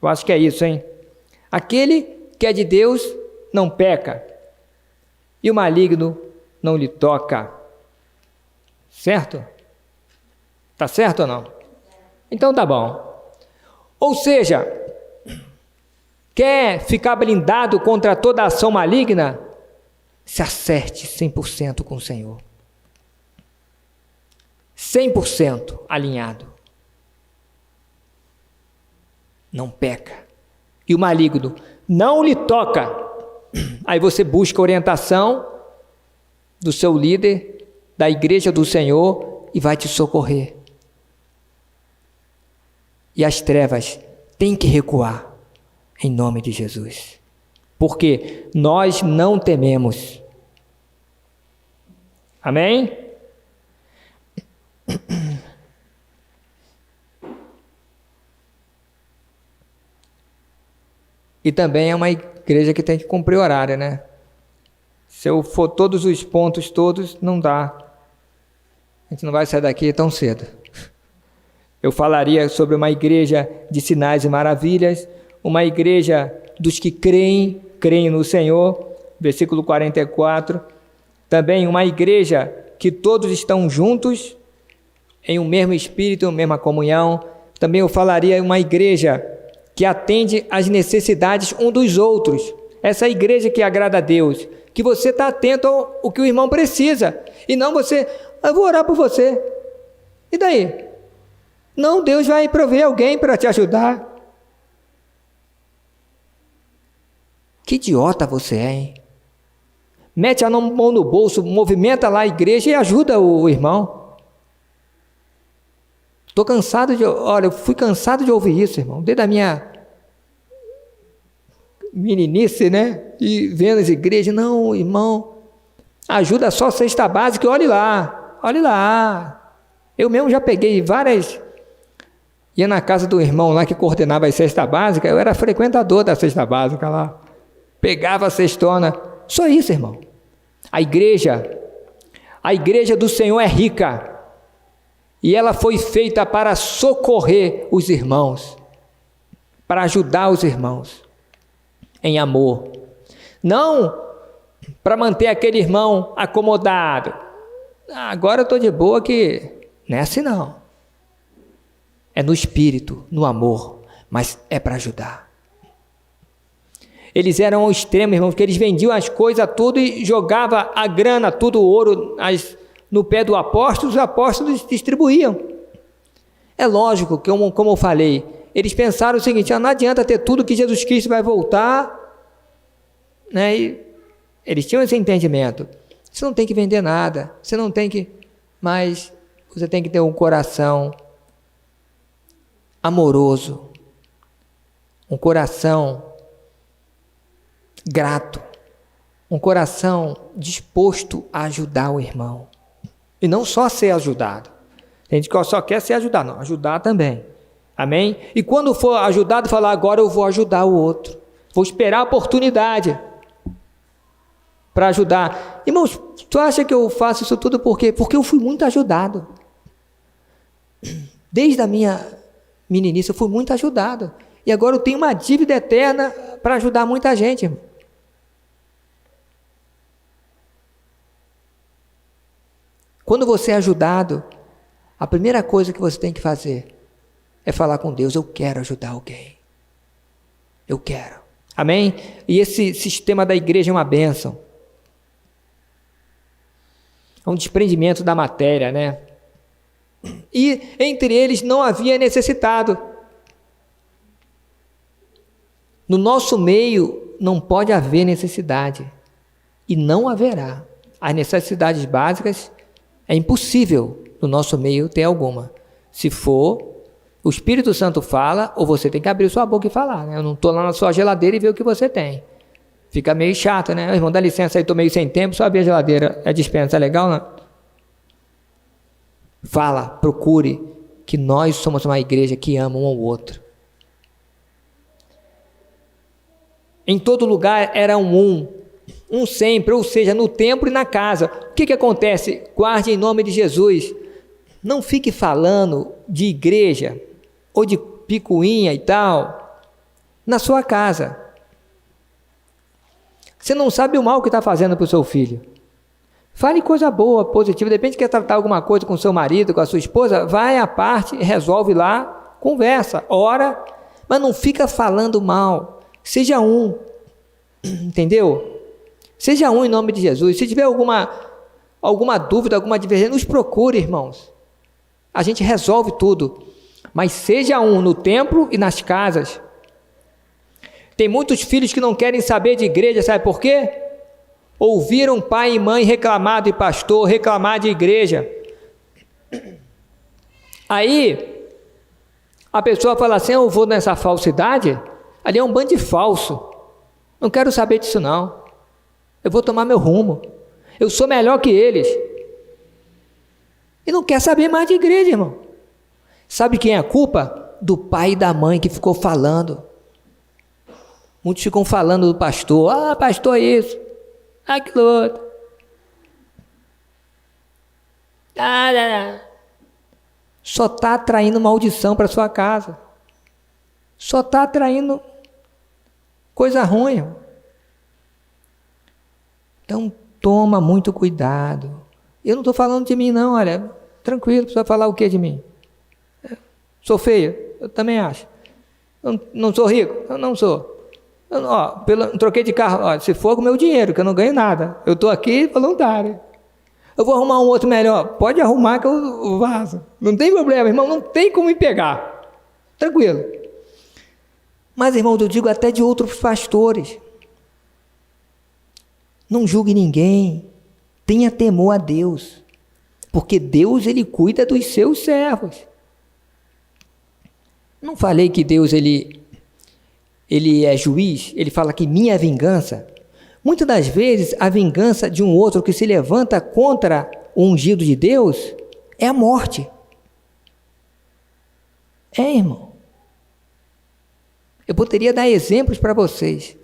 Eu acho que é isso, hein? Aquele que é de Deus não peca e o maligno não lhe toca, certo? Tá certo ou não? Então tá bom. Ou seja, quer ficar blindado contra toda ação maligna? Se acerte 100% com o Senhor. 100% alinhado. Não peca. E o maligno não lhe toca. Aí você busca orientação do seu líder, da igreja do Senhor, e vai te socorrer. E as trevas têm que recuar, em nome de Jesus. Porque nós não tememos. Amém? E também é uma igreja que tem que cumprir o horário, né? Se eu for todos os pontos todos, não dá. A gente não vai sair daqui tão cedo. Eu falaria sobre uma igreja de sinais e maravilhas, uma igreja dos que creem no Senhor, versículo 44. Também uma igreja que todos estão juntos, em um mesmo espírito, em uma mesma comunhão. Também eu falaria uma igreja que atende às necessidades um dos outros. Essa igreja que agrada a Deus, que você está atento ao que o irmão precisa, e não você, eu vou orar por você. E daí? Não, Deus vai prover alguém para te ajudar. Que idiota você é, hein? Mete a mão no bolso, movimenta lá a igreja e ajuda o irmão. Estou cansado eu fui cansado de ouvir isso, irmão, desde a minha meninice, né? E vendo as igrejas, não, irmão, ajuda só cesta básica e olhe lá. Eu mesmo já peguei várias, ia na casa do irmão lá que coordenava a cesta básica, eu era frequentador da cesta básica lá, pegava a cestona, só isso, irmão. A igreja do Senhor é rica, e ela foi feita para socorrer os irmãos, para ajudar os irmãos, em amor, não para manter aquele irmão acomodado. Agora eu estou de boa, que não é assim não, é no espírito, no amor, mas é para ajudar. Eles eram ao extremo, irmãos, que eles vendiam as coisas tudo e jogavam a grana, tudo o ouro no pé do apóstolo, os apóstolos distribuíam. É lógico que, como eu falei, eles pensaram o seguinte: não adianta ter tudo que Jesus Cristo vai voltar, né? E eles tinham esse entendimento. Você não tem que vender nada, você não tem que, mas você tem que ter um coração amoroso, um coração grato, um coração disposto a ajudar o irmão. E não só ser ajudado. Tem gente que só quer ser ajudado, não, ajudar também. Amém? E quando for ajudado, falar: agora eu vou ajudar o outro. Vou esperar a oportunidade para ajudar. Irmãos, tu acha que eu faço isso tudo por quê? Porque eu fui muito ajudado. Desde a minha meninice eu fui muito ajudado. E agora eu tenho uma dívida eterna para ajudar muita gente, irmão. Quando você é ajudado, a primeira coisa que você tem que fazer é falar com Deus: eu quero ajudar alguém. Eu quero. Amém? E esse sistema da igreja é uma bênção. É um desprendimento da matéria, né? E entre eles não havia necessitado. No nosso meio não pode haver necessidade. E não haverá. As necessidades básicas é impossível no nosso meio ter alguma. Se for, o Espírito Santo fala, ou você tem que abrir sua boca e falar, né? Eu não estou lá na sua geladeira e ver o que você tem. Fica meio chato, né? Irmão, dá licença aí, estou meio sem tempo, só abrir a geladeira. É dispensa, é legal, não? Fala, procure, que nós somos uma igreja que ama um ao outro. Em todo lugar era um sempre, ou seja, no templo e na casa. O que acontece? Guarde em nome de Jesus. Não fique falando de igreja ou de picuinha e tal na sua casa. Você não sabe o mal que está fazendo para o seu filho. Fale coisa boa, positiva. De repente quer tratar alguma coisa com seu marido, com a sua esposa, vai à parte, resolve lá, conversa, ora, mas não fica falando mal. Seja um, entendeu? Seja um em nome de Jesus. Se tiver alguma dúvida, alguma divergência, nos procure, irmãos. A gente resolve tudo. Mas seja um no templo e nas casas. Tem muitos filhos que não querem saber de igreja, sabe por quê? Ouviram pai e mãe reclamar de pastor, reclamar de igreja. Aí, a pessoa fala assim: eu vou nessa falsidade, ali é um bando de falso. Não quero saber disso não. Eu vou tomar meu rumo. Eu sou melhor que eles. E não quer saber mais de igreja, irmão. Sabe quem é a culpa? Do pai e da mãe que ficou falando. Muitos ficam falando do pastor. Ah, pastor é isso. Aquilo outro. Só está atraindo maldição para sua casa. Só está atraindo coisa ruim, irmão. Então, toma muito cuidado. Eu não estou falando de mim, não, olha. Tranquilo, precisa falar o que de mim? Sou feio? Eu também acho. Não sou rico? Eu não sou. Troquei de carro. Se for com o meu dinheiro, que eu não ganho nada. Eu estou aqui voluntário. Eu vou arrumar um outro melhor. Pode arrumar que eu vazo. Não tem problema, irmão. Não tem como me pegar. Tranquilo. Mas, irmão, eu digo até de outros pastores. Não julgue ninguém. Tenha temor a Deus. Porque Deus, Ele cuida dos seus servos. Não falei que Deus, Ele é juiz? Ele fala que minha vingança. Muitas das vezes, a vingança de um outro que se levanta contra o ungido de Deus é a morte. Irmão. Eu poderia dar exemplos para vocês.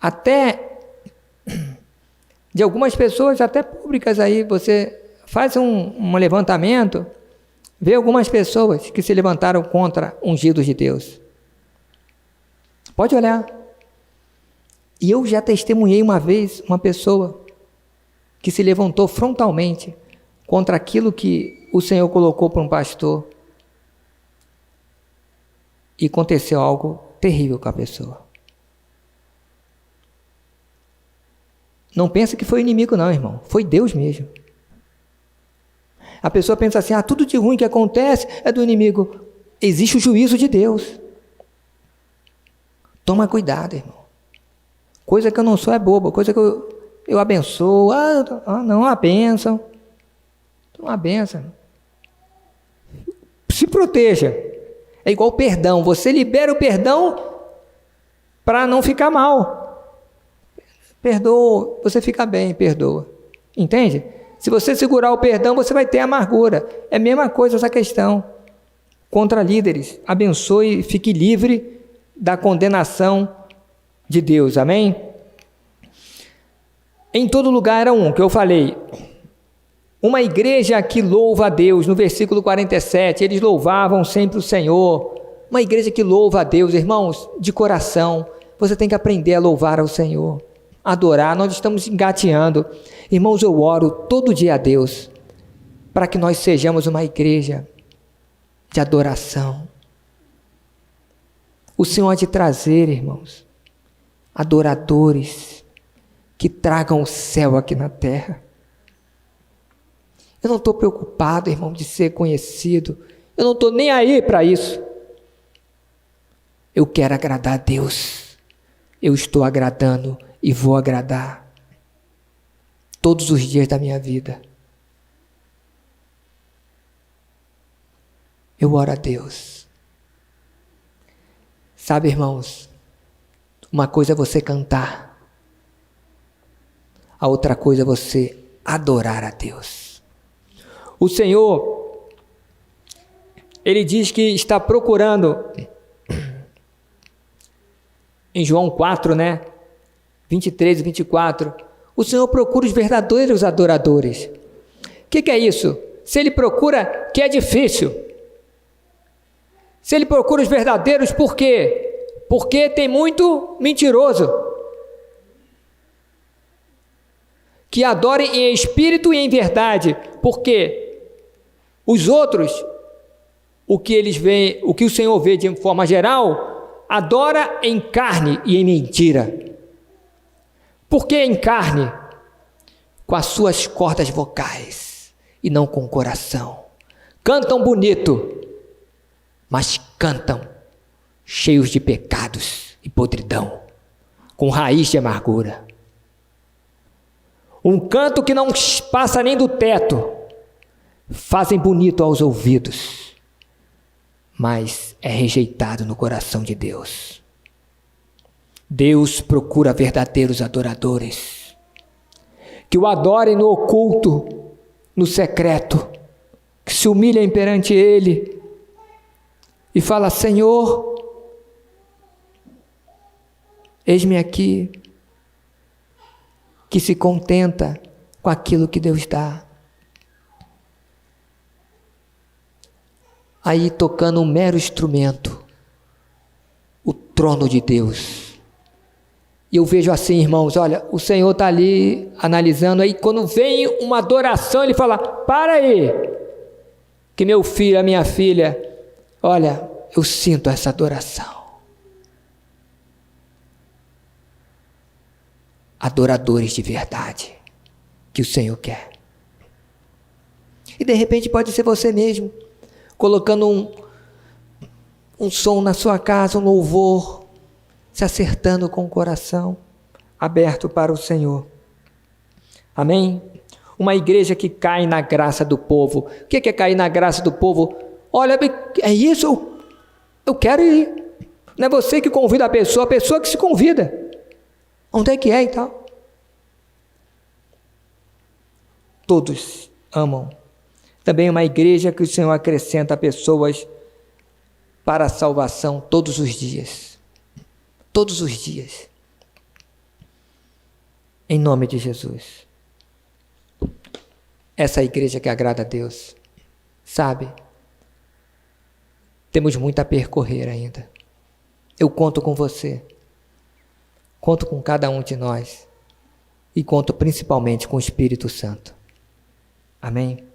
Até de algumas pessoas, até públicas aí, você faz um levantamento, vê algumas pessoas que se levantaram contra ungidos de Deus. Pode olhar. E eu já testemunhei uma vez uma pessoa que se levantou frontalmente contra aquilo que o Senhor colocou para um pastor. E aconteceu algo terrível com a pessoa. Não pensa que foi inimigo não, irmão. Foi Deus mesmo. A pessoa pensa assim: tudo de ruim que acontece é do inimigo. existe o juízo de Deus. Toma cuidado, irmão. Coisa que eu não sou é boba, coisa que eu abençoo. Não, a bênção. Uma bênção. Se proteja. É igual perdão. Você libera o perdão para não ficar mal. Perdoa, você fica bem, perdoa. Entende? Se você segurar o perdão, você vai ter amargura. É a mesma coisa essa questão. Contra líderes. Abençoe e fique livre da condenação de Deus. Amém? Em todo lugar era que eu falei. Uma igreja que louva a Deus. No versículo 47, eles louvavam sempre o Senhor. Uma igreja que louva a Deus, irmãos, de coração. Você tem que aprender a louvar ao Senhor. Adorar, nós estamos engateando. Irmãos, eu oro todo dia a Deus para que nós sejamos uma igreja de adoração. O Senhor há de trazer, irmãos, adoradores que tragam o céu aqui na terra. Eu não estou preocupado, irmão, de ser conhecido. Eu não estou nem aí para isso. Eu quero agradar a Deus. Eu estou agradando e vou agradar todos os dias da minha vida. Eu oro a Deus. Sabe, irmãos, uma coisa é você cantar, a outra coisa é você adorar a Deus. O Senhor, Ele diz que está procurando, em João 4, 23 e 24, o Senhor procura os verdadeiros adoradores. O que é isso? Se Ele procura, que é difícil. Se Ele procura os verdadeiros, por quê? Porque tem muito mentiroso que adore em espírito e em verdade. Porque os outros, o que o Senhor vê de forma geral, adora em carne e em mentira. Por que em carne? Com as suas cordas vocais e não com o coração. Cantam bonito, mas cantam cheios de pecados e podridão, com raiz de amargura. Um canto que não passa nem do teto, fazem bonito aos ouvidos, mas é rejeitado no coração de Deus. Deus procura verdadeiros adoradores, que o adorem no oculto, no secreto, que se humilhem perante Ele e fala: Senhor, eis-me aqui, que se contenta com aquilo que Deus dá. Aí tocando um mero instrumento, o trono de Deus. E eu vejo assim, irmãos, olha, o Senhor está ali analisando, aí quando vem uma adoração, Ele fala: para aí, que meu filho, a minha filha, olha, eu sinto essa adoração. Adoradores de verdade, que o Senhor quer. E de repente pode ser você mesmo, colocando um som na sua casa, um louvor, se acertando com o coração aberto para o Senhor. Amém? Uma igreja que cai na graça do povo. O que é cair na graça do povo? Olha, é isso, eu quero ir. Não é você que convida a pessoa que se convida. Onde é que é e tal? Todos amam. Também uma igreja que o Senhor acrescenta pessoas para a salvação todos os dias. Todos os dias. Em nome de Jesus. Essa igreja que agrada a Deus. Sabe? Temos muito a percorrer ainda. Eu conto com você. Conto com cada um de nós. E conto principalmente com o Espírito Santo. Amém?